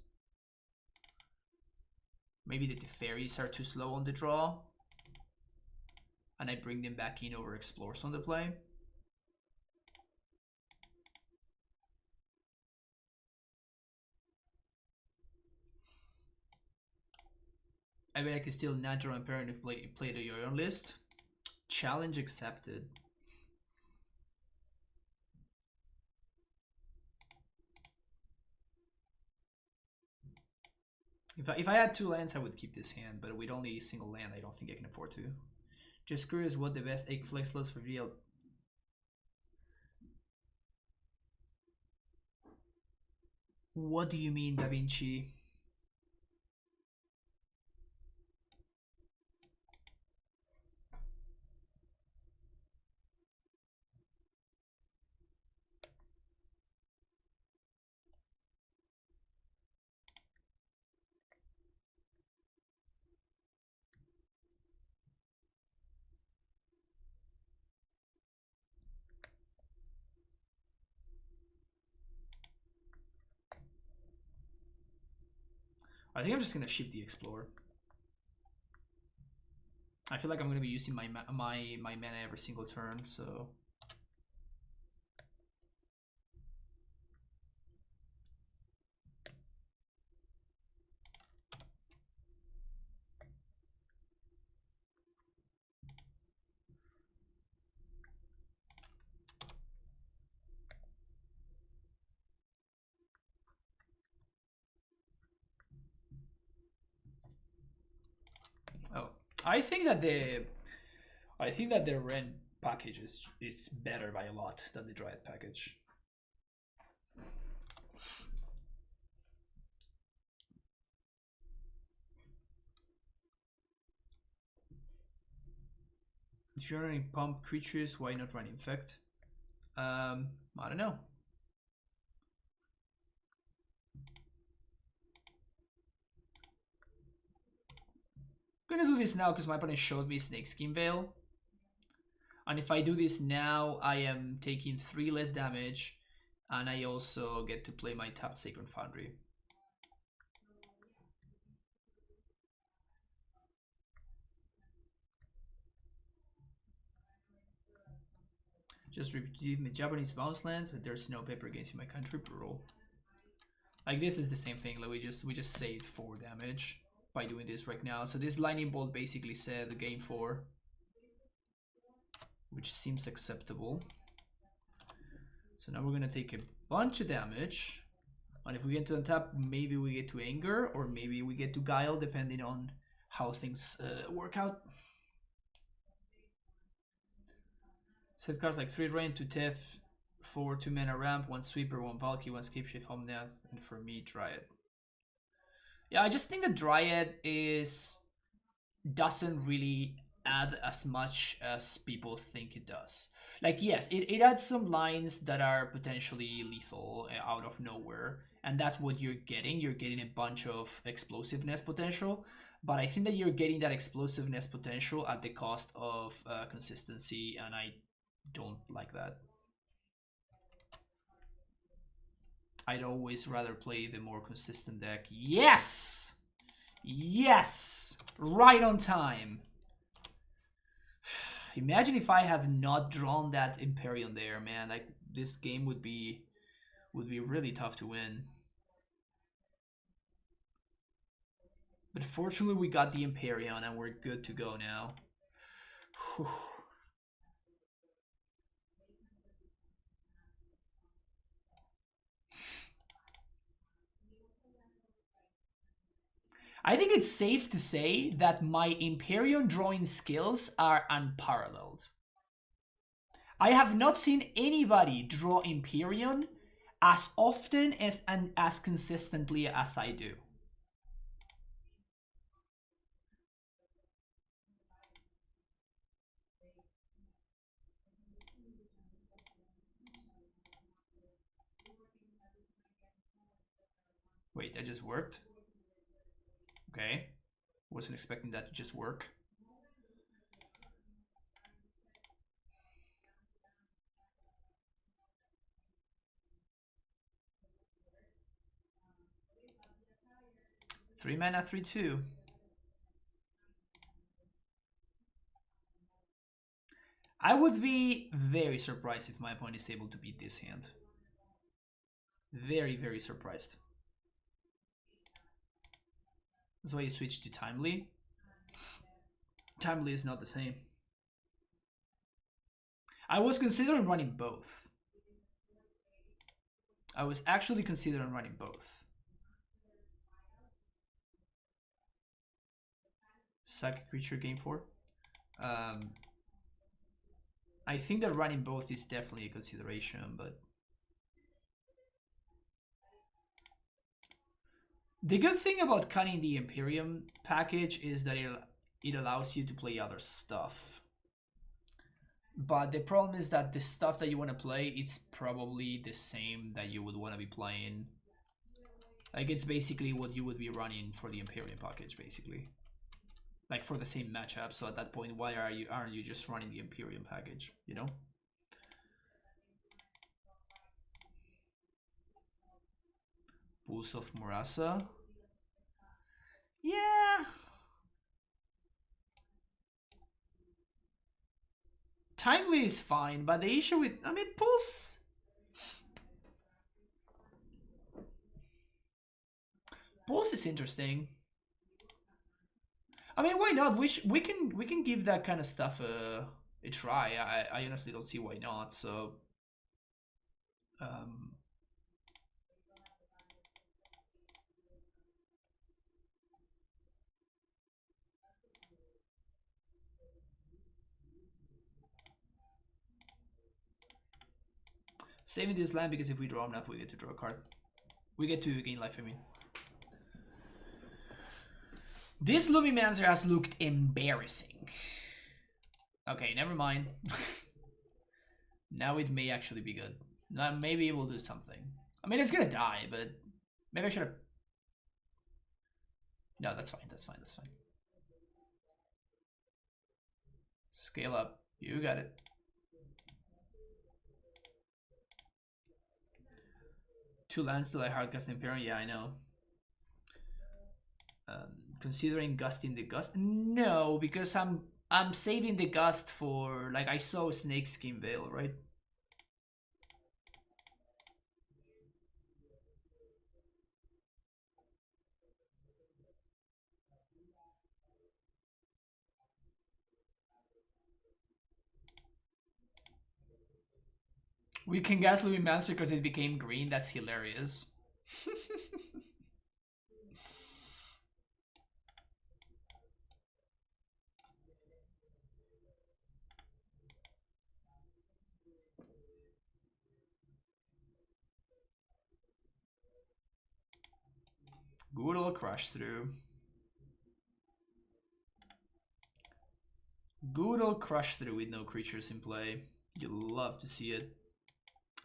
Speaker 1: Maybe the Teferis are too slow on the draw, and I bring them back in over Explorers on the play. I bet I could steal Natural Impairment if play the Yorion list. Challenge accepted. If I had 2 lands, I would keep this hand, but with only a single land, I don't think I can afford to. Just curious what the best 8 flex list revealed. What do you mean, Da Vinci? I think I'm just gonna ship the Explorer. I feel like I'm gonna be using my mana every single turn, so. Oh, I think that the Ren package is better by a lot than the Dryad package. If you're running pump creatures, why not run Infect? I don't know. I'm gonna do this now because my opponent showed me Snakeskin Veil. And if I do this now, I am taking 3 less damage. And I also get to play my tapped Sacred Foundry. Just redeem my Japanese bounce lands, but there's no paper against my country. Brutal. Like, this is the same thing. Like, we just saved 4 damage by doing this right now. So this lightning bolt basically said the game 4, which seems acceptable. So now we're gonna take a bunch of damage, and if we get to untap, maybe we get to anger, or maybe we get to guile, depending on how things work out. Save cards like 3 rain, 2 Tef, 4 2 mana ramp, 1 sweeper, 1 bulky, 1 scapeshift, Omnath, and for me, Dryad. Yeah, I just think the Dryad doesn't really add as much as people think it does. Like, yes, it adds some lines that are potentially lethal out of nowhere, and that's what you're getting. You're getting a bunch of explosiveness potential, but I think that you're getting that explosiveness potential at the cost of consistency, and I don't like that. I'd always rather play the more consistent deck. Yes! Yes! Right on time. Imagine if I had not drawn that Imperium there, man. Like, this game would be really tough to win. But fortunately we got the Imperium and we're good to go now. Whew. I think it's safe to say that my Imperium drawing skills are unparalleled. I have not seen anybody draw Imperium as often and as consistently as I do. Wait, that just worked? Okay. Wasn't expecting that to just work. Three mana, 3/2. I would be very surprised if my opponent is able to beat this hand. Very, very surprised. That's why you switch to Timely. Timely is not the same. I was considering running both. I was actually considering running both. Psychic Creature game 4. I think that running both is definitely a consideration, but the good thing about cutting the Imperium package is that it allows you to play other stuff. But the problem is that the stuff that you want to play is probably the same that you would want to be playing. Like, it's basically what you would be running for the Imperium package, basically. Like, for the same matchup. So at that point, why aren't you just running the Imperium package, you know? Pulse of Murasa. Yeah. Timely is fine, but the issue with, I mean, Pulse is interesting. I mean, why not? We can give that kind of stuff a try. I honestly don't see why not. So, saving this land because if we draw enough, we get to draw a card. We get to gain life. I mean, this Lumimancer has looked embarrassing. Okay, never mind. Now it may actually be good. Now maybe it will do something. I mean, it's gonna die, but maybe I should have... No, that's fine, that's fine, that's fine. Scale up. You got it. Two lands till I hardcast Imperium. Yeah, I know. Considering gusting the gust? No, because I'm saving the gust for, like, I saw Snakeskin Veil, right? We can gas Louis Monster because it became green. That's hilarious. Good old crush through. Good old crush through with no creatures in play. You love to see it.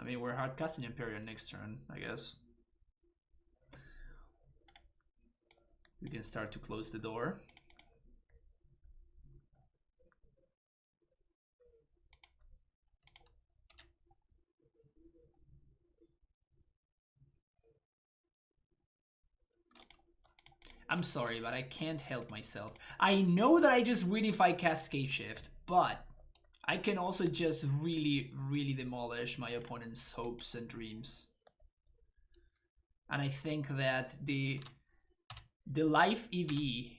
Speaker 1: I mean, we're hard casting Imperium next turn, I guess. We can start to close the door. I'm sorry, but I can't help myself. I know that I just win if I cast Cave Shift, but I can also just really, really demolish my opponent's hopes and dreams. And I think that the life EV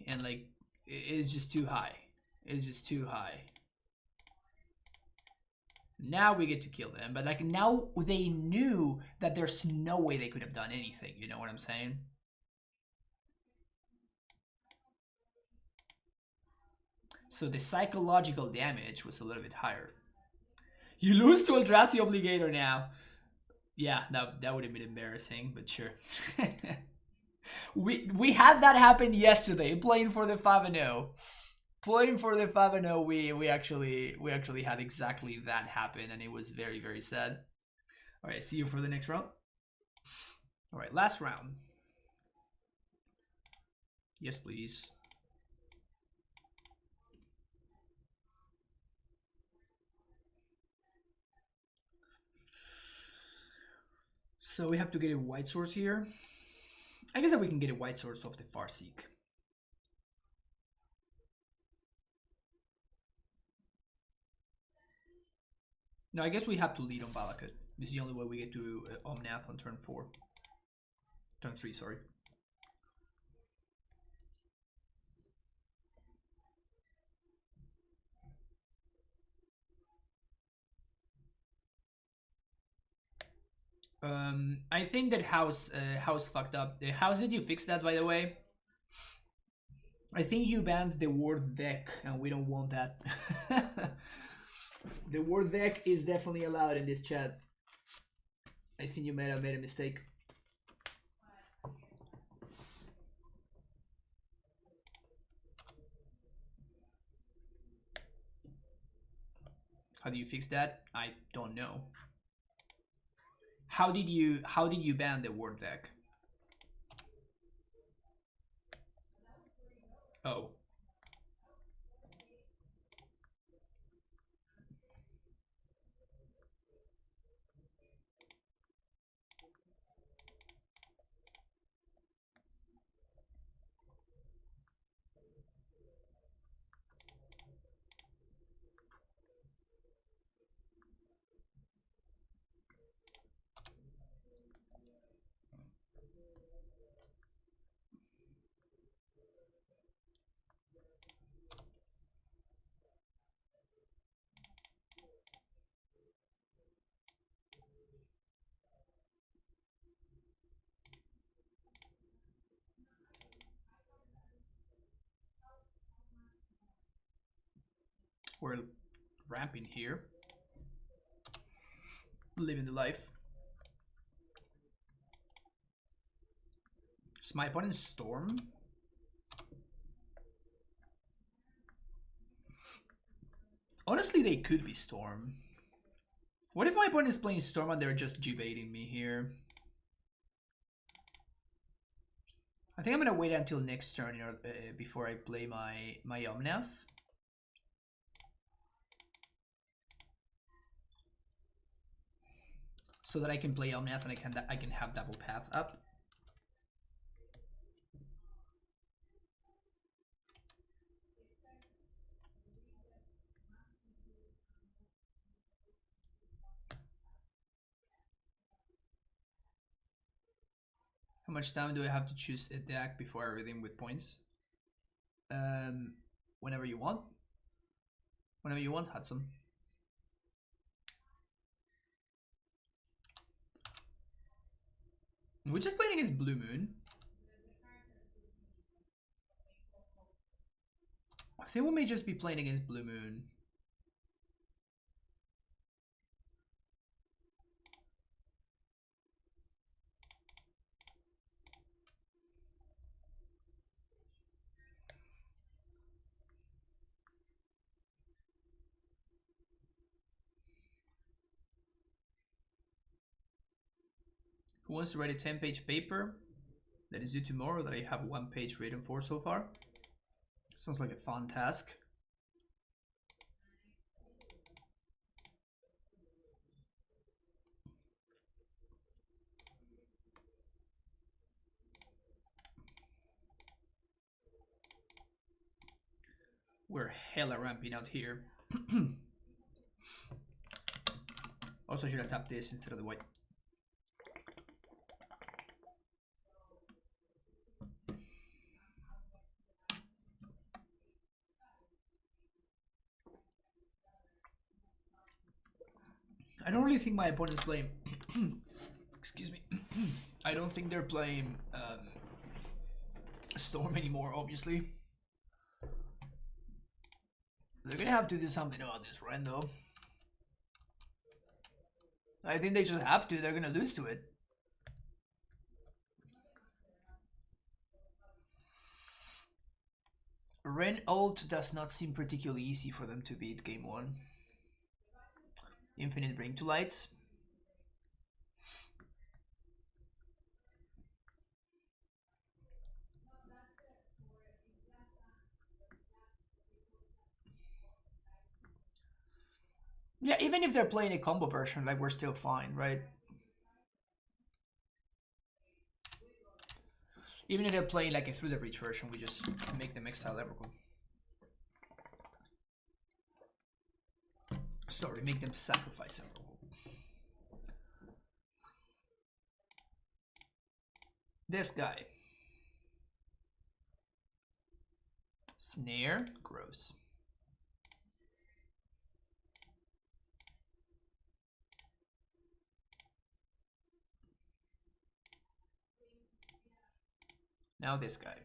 Speaker 1: and like is just too high. It's just too high. Now we get to kill them, but like now they knew that there's no way they could have done anything. You know what I'm saying? So the psychological damage was a little bit higher. You lose to Eldrazi Obligator now. Yeah, that would have been embarrassing, but sure. we had that happen yesterday, playing for the 5-0. Playing for the 5-0, we actually had exactly that happen, and it was very, very sad. All right, see you for the next round. All right, last round. Yes, please. So we have to get a white source here. I guess that we can get a white source off the Farseek. No, I guess we have to lead on Valakut. This is the only way we get to Omnath on turn 4. Turn 3, sorry. I think that house fucked up. How did you fix that, by the way? I think you banned the word deck, and we don't want that. The word deck is definitely allowed in this chat. I think you might have made a mistake. How do you fix that? I don't know. How did you ban the word deck? Oh. We're ramping here. Living the life. Is my opponent Storm? Honestly, they could be Storm. What if my opponent is playing Storm and they're just G-baiting me here? I think I'm gonna wait until next turn before I play my Omnath. So that I can play Omnath and I can have double path up. How much time do I have to choose a deck before I redeem with points? Whenever you want. Whenever you want, Hudson. We're just playing against Blue Moon. I think we may just be playing against Blue Moon. Who wants to write a 10-page paper that is due tomorrow that I have 1 page written for so far? Sounds like a fun task. We're hella ramping out here. Also, I should have tapped this instead of the white. I don't really think my opponent's playing. Excuse me. I don't think they're playing Storm anymore, obviously. They're gonna have to do something about this rando. I think they just have to. They're gonna lose to it. Ren ult does not seem particularly easy for them to beat game 1. Infinite Bring to Lights. Yeah, even if they're playing a combo version, like, we're still fine, right? Even if they're playing like a Through the Reach version, we just make them exile Evercool. Sorry, make them sacrifice Evercool. This guy. Snare, gross. Now this guy.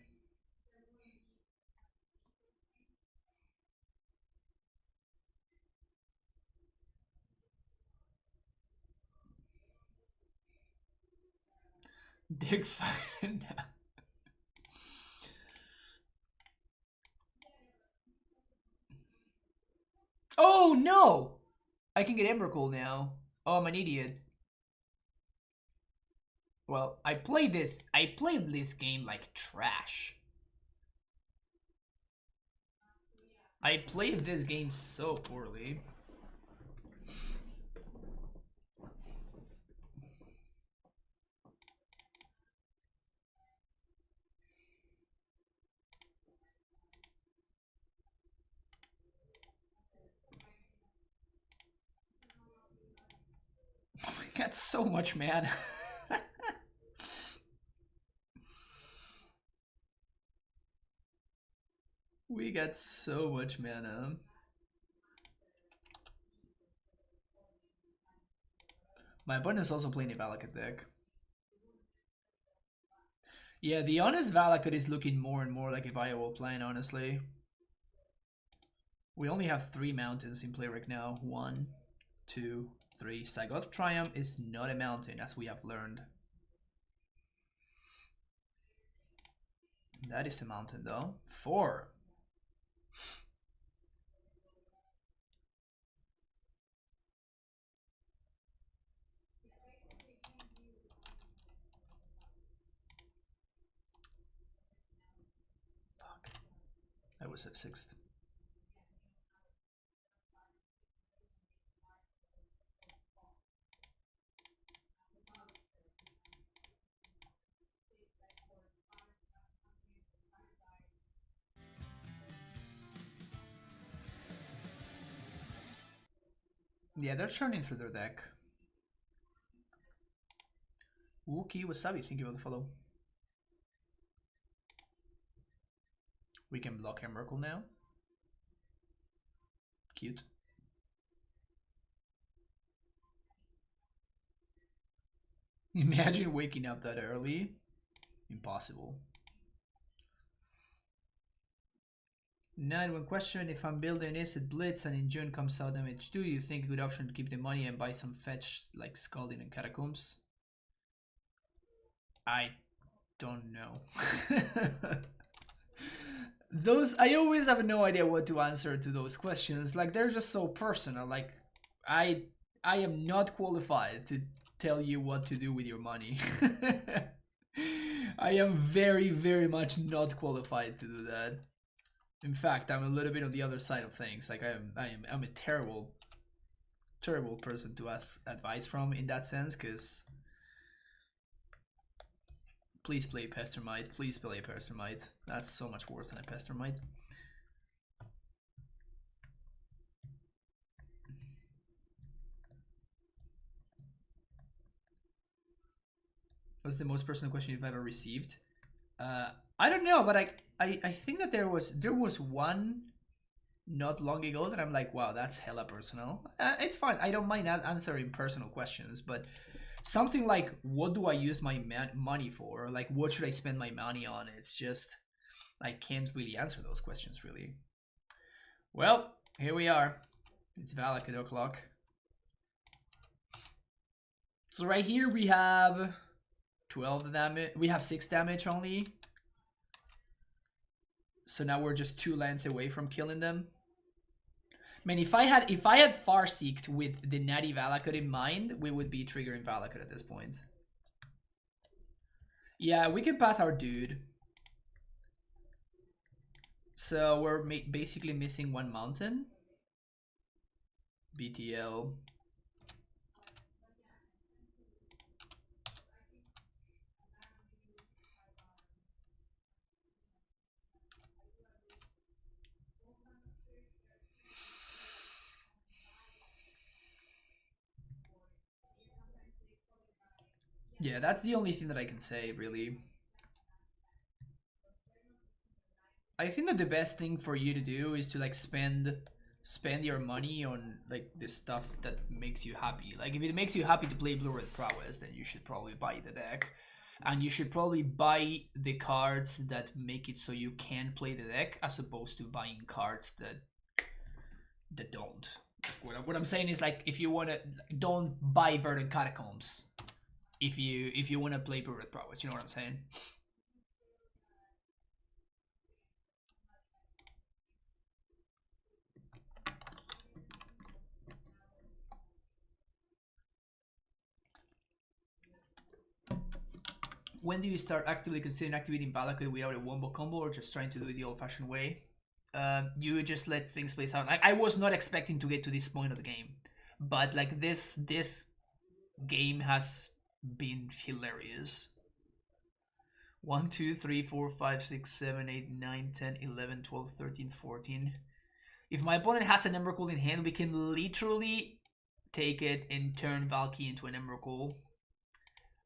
Speaker 1: Dig fucking now. Oh no! I can get Embercool now. Oh, I'm an idiot. Well, I played this game like trash. I played this game so poorly. We got so much mana. We got so much mana. My opponent's also playing a Valakut deck. Yeah, the honest Valakut is looking more and more like a viable plan, honestly. We only have 3 mountains in play right now. 1, 2, 3. Sagoth Triumph is not a mountain, as we have learned. That is a mountain, though. 4. was f6. Yeah, they're churning through their deck. Wookie Wasabi, thank you for the follow. We can block Emrakul now. Cute. Imagine waking up that early. Impossible. 9-1 question. If I'm building Acid Blitz and in June comes out damage 2, you think a good option to keep the money and buy some fetch like Scalding and Catacombs? I don't know. Those, I always have no idea what to answer to those questions. Like, they're just so personal. Like, I am not qualified to tell you what to do with your money. I am very, very much not qualified to do that. In fact, I'm a little bit on the other side of things. Like, I'm a terrible person to ask advice from in that sense, because please play Pestermite. Please play Pestermite. That's so much worse than a Pestermite. What's the most personal question you've ever received? I don't know, but I think that there was one not long ago that I'm like, wow, that's hella personal. It's fine. I don't mind answering personal questions, but something like, what do I use my money for? Like, what should I spend my money on? It's just, I can't really answer those questions, really. Well, here we are. It's Valak at o'clock. So right here we have 12 damage. We have 6 damage only. So now we're just 2 lands away from killing them. Man, if I had Farseeked with the Natty Valakut in mind, we would be triggering Valakut at this point. Yeah, we can path our dude. So we're basically missing 1 mountain. BTL. Yeah, that's the only thing that I can say, really. I think that the best thing for you to do is to like spend your money on like the stuff that makes you happy. Like, if it makes you happy to play Blue-Red Prowess, then you should probably buy the deck. And you should probably buy the cards that make it so you can play the deck, as opposed to buying cards that don't. What I'm saying is, like, if you wanna, don't buy Verdant Catacombs if you wanna play Blue-Red Prowess. You know what I'm saying? When do you start actively considering activating Valakut without a wombo combo, or just trying to do it the old-fashioned way? You just let things play out. I was not expecting to get to this point of the game, but like this game has been hilarious. 1, 2, 3, 4, 5, 6, 7, 8, 9, 10, 11, 12, 13, 14. If my opponent has an Emrakul in hand, we can literally take it and turn Valky into an Emrakul.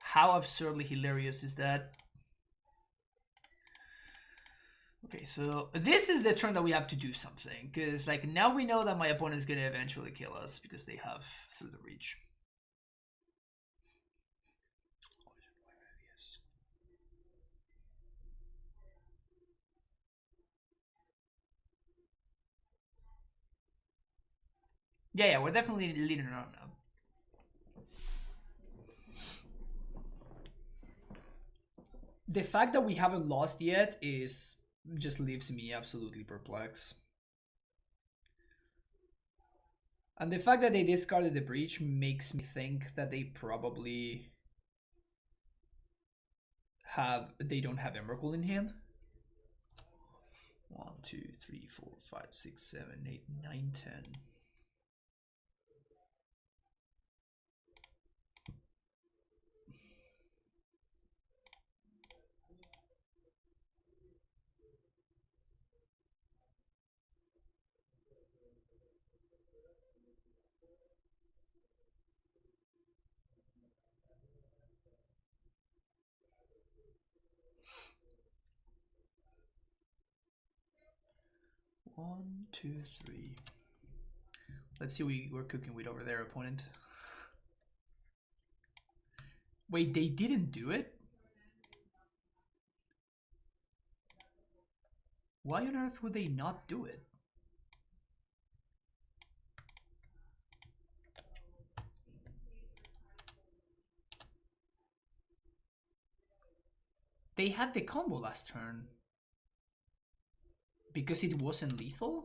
Speaker 1: How absurdly hilarious is that? Okay, so this is the turn that we have to do something, because like now we know that my opponent is going to eventually kill us because they have Through the Reach. Yeah, we're definitely leading on now. The fact that we haven't lost yet is just leaves me absolutely perplexed. And the fact that they discarded the breach makes me think that they probably they don't have Emrakul in hand. 1, 2, 3, 4, 5, 6, 7, 8, 9, 10. One, two, three. Let's see what we're cooking with over there, opponent. Wait, they didn't do it? Why on earth would they not do it? They had the combo last turn. Because it wasn't lethal?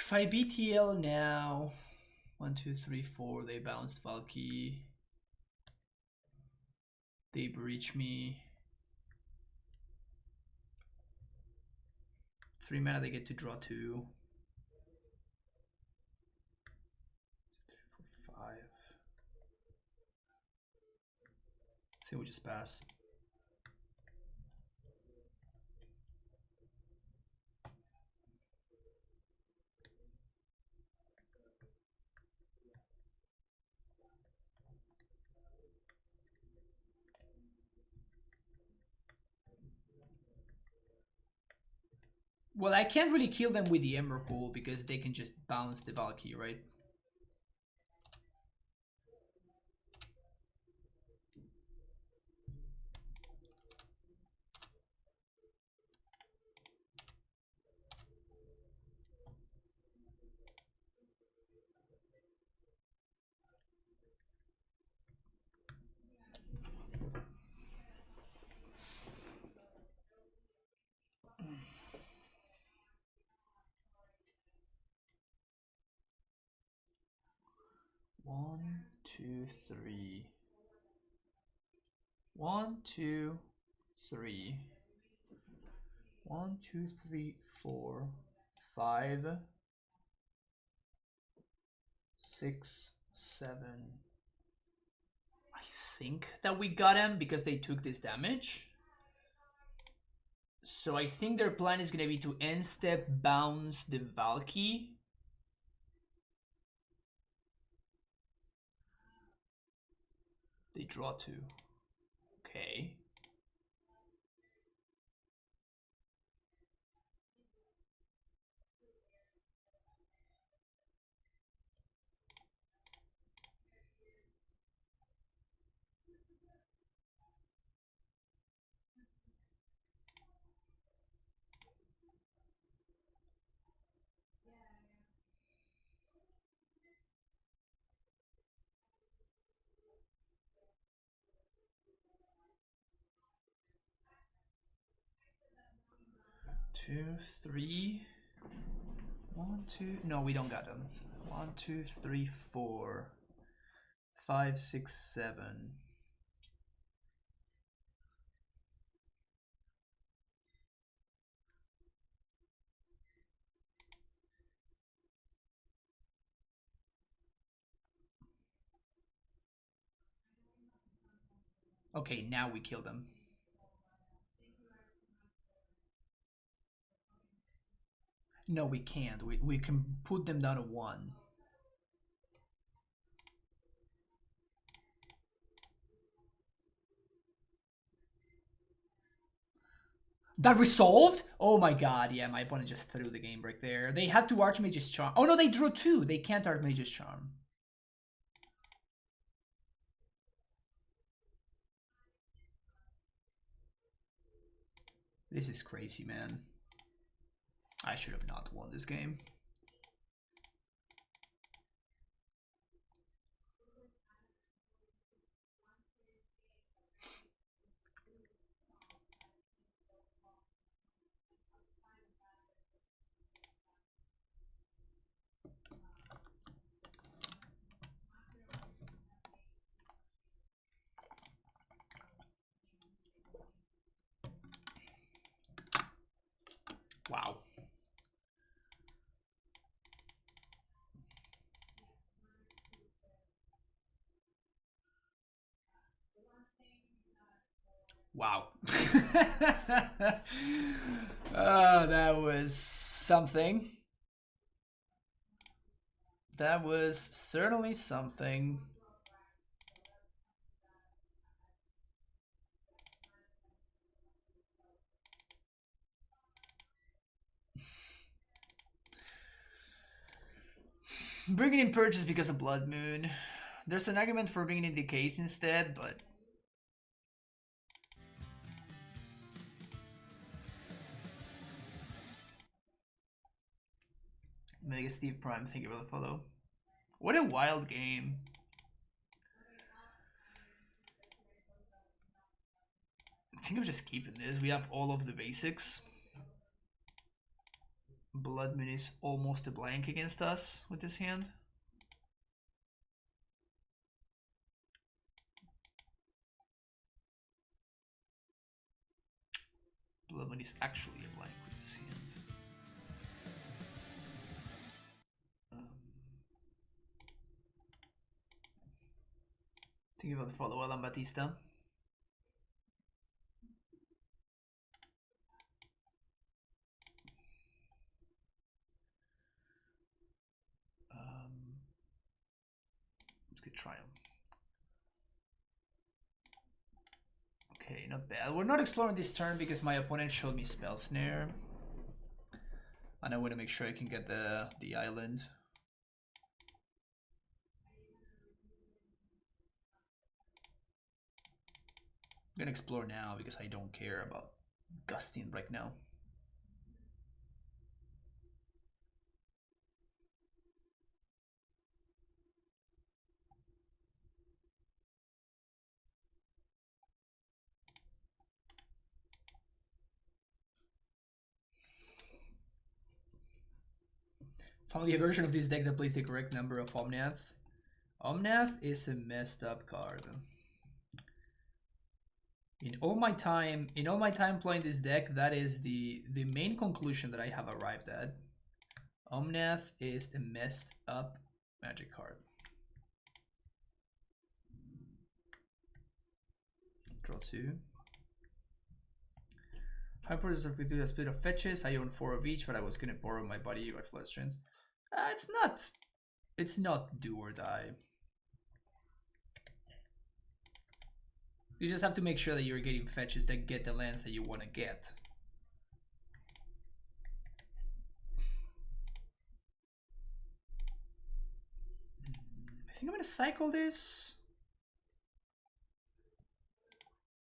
Speaker 1: If I BTL now, 1, 2, 3, 4, they bounced Valky. They breach me. 3 mana, they get to draw 2. 3, 4, 5. So we'll just pass. Well, I can't really kill them with the Emrakul because they can just bounce the Valky, right? One, two, three. 1, 2, 3. 1, 2, 3, 4, 5, 6, 7. I think that we got him because they took this damage. So I think their plan is going to be to end step bounce the Valky. They draw 2. Okay. Two, 3. 1, 2. No, we don't got them. 1, 2, 3, 4, 5, 6, 7. Okay, now we kill them. No, we can't. We can put them down to 1. That resolved? Oh my god, yeah, my opponent just threw the game break there. They had to Archmage's Charm. Oh no, they drew 2. They can't Archmage's Charm. This is crazy, man. I should have not won this game. Wow. That was something. That was certainly something. Bringing in purchase because of Blood Moon. There's an argument for bringing in Decays instead, but Mega Steve Prime, thank you for the follow. What a wild game. I think I'm just keeping this. We have all of the basics. Blood Moon is almost a blank against us with this hand. Blood Moon is actually a blank with this hand. Thank you for the follow, Alan Batista. Let's get try him. Okay, not bad. We're not exploring this turn because my opponent showed me Spell Snare. And I want to make sure I can get the island. I'm gonna explore now because I don't care about Gusting right now. Found a version of this deck that plays the correct number of Omnaths. Omnath is a messed up card. In all my time playing this deck, that is the main conclusion that I have arrived at. Omnath is a messed up Magic card. Draw 2. Hyper's we do a split of fetches. I own 4 of each, but I was gonna borrow my buddy by Flood Strands. It's not do or die. You just have to make sure that you're getting fetches that get the lands that you want to get. I think I'm gonna cycle this.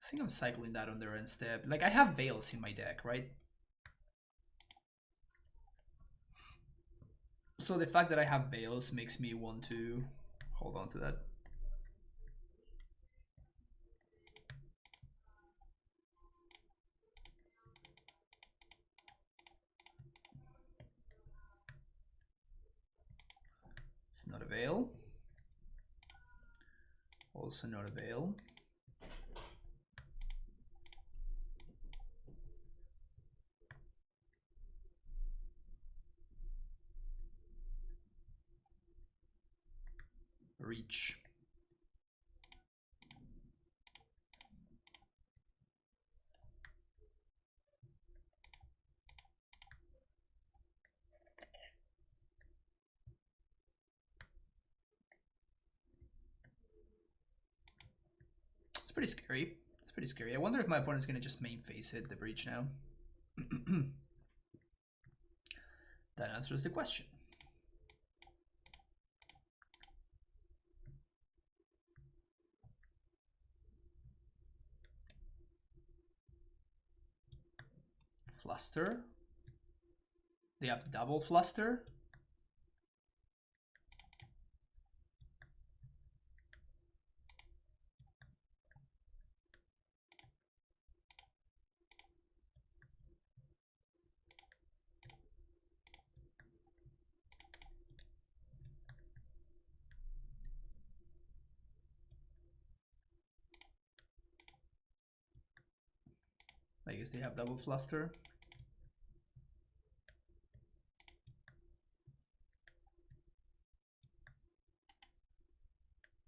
Speaker 1: I think I'm cycling that on their end step. Like, I have Veils in my deck, right? So the fact that I have Veils makes me want to hold on to that. It's not a Veil. Also not a Veil. Reach. It's pretty scary. It's pretty scary. I wonder if my opponent's gonna just main face it, the breach now. That answers the question. Fluster. They have double fluster. I guess they have double fluster.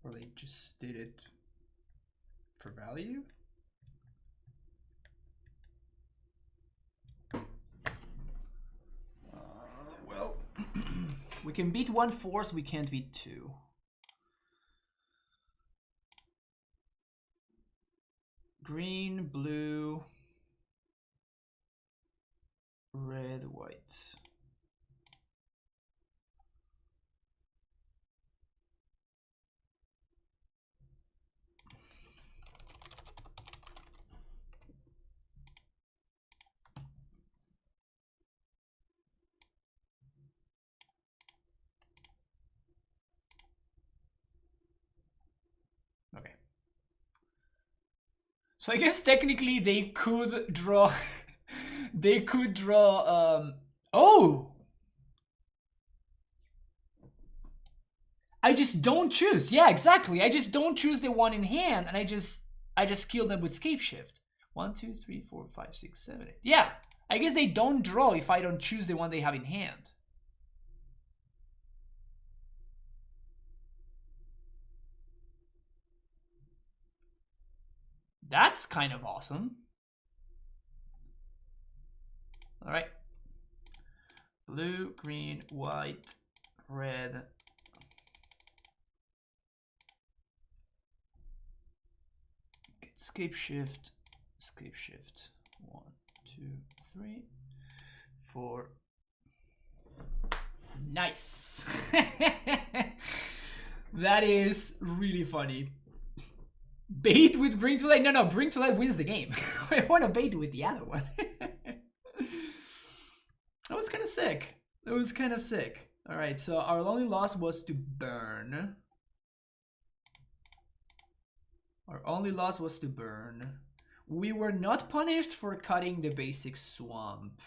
Speaker 1: Or they just did it for value. We can beat 1 force, we can't beat 2. Green, blue, red, white. Okay. So I guess technically they could draw they could draw oh! I just don't choose. Yeah, exactly. I just don't choose the one in hand and I just kill them with scape shift. 1, 2, 3, 4, 5, 6, 7, 8. Yeah. I guess they don't draw if I don't choose the one they have in hand. That's kind of awesome. All right. Blue, green, white, red. Escape shift, escape shift. 1, 2, 3, 4. Nice. That is really funny. Bait with Bring to Light? No, Bring to Light wins the game. I want to bait with the other one. That was kind of sick. It was kind of sick. All right, so our only loss was to burn. Our only loss was to burn. We were not punished for cutting the basic swamp.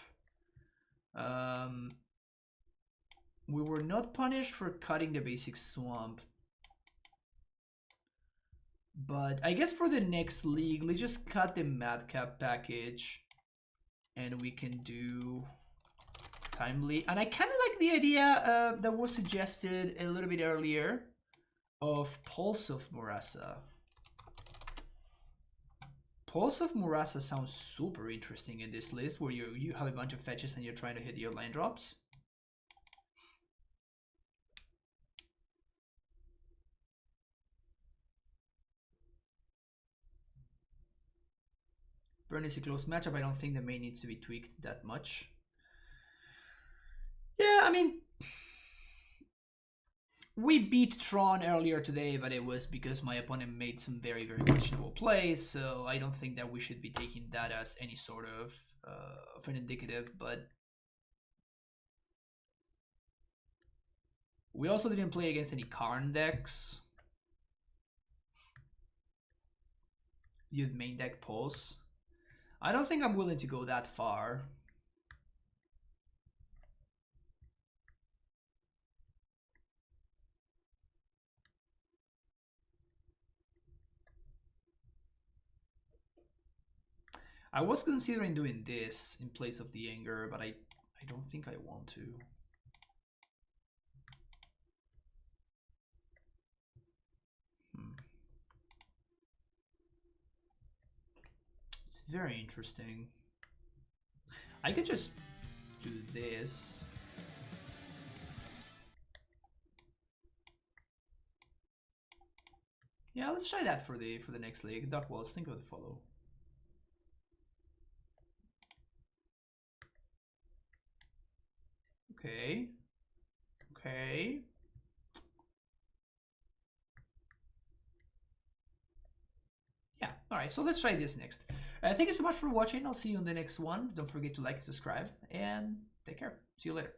Speaker 1: We were not punished for cutting the basic swamp. But I guess for the next league, let's just cut the madcap package. And we can do timely. And I kind of like the idea that was suggested a little bit earlier of Pulse of Murasa. Pulse of Murasa sounds super interesting in this list where you have a bunch of fetches and you're trying to hit your line drops. Burn is a close matchup. I don't think the main needs to be tweaked that much. Yeah, I mean, we beat Tron earlier today, but it was because my opponent made some very, very questionable plays, so I don't think that we should be taking that as any sort of an indicative, but we also didn't play against any Karn decks. You'd main deck Pulse. I don't think I'm willing to go that far. I was considering doing this in place of the anger, but I don't think I want to. It's very interesting. I could just do this. Yeah, let's try that for the next league. Dark Walls, think of the follow. Okay. Okay. Yeah, alright, so let's try this next. Thank you so much for watching. I'll see you on the next one. Don't forget to like and subscribe, and take care. See you later.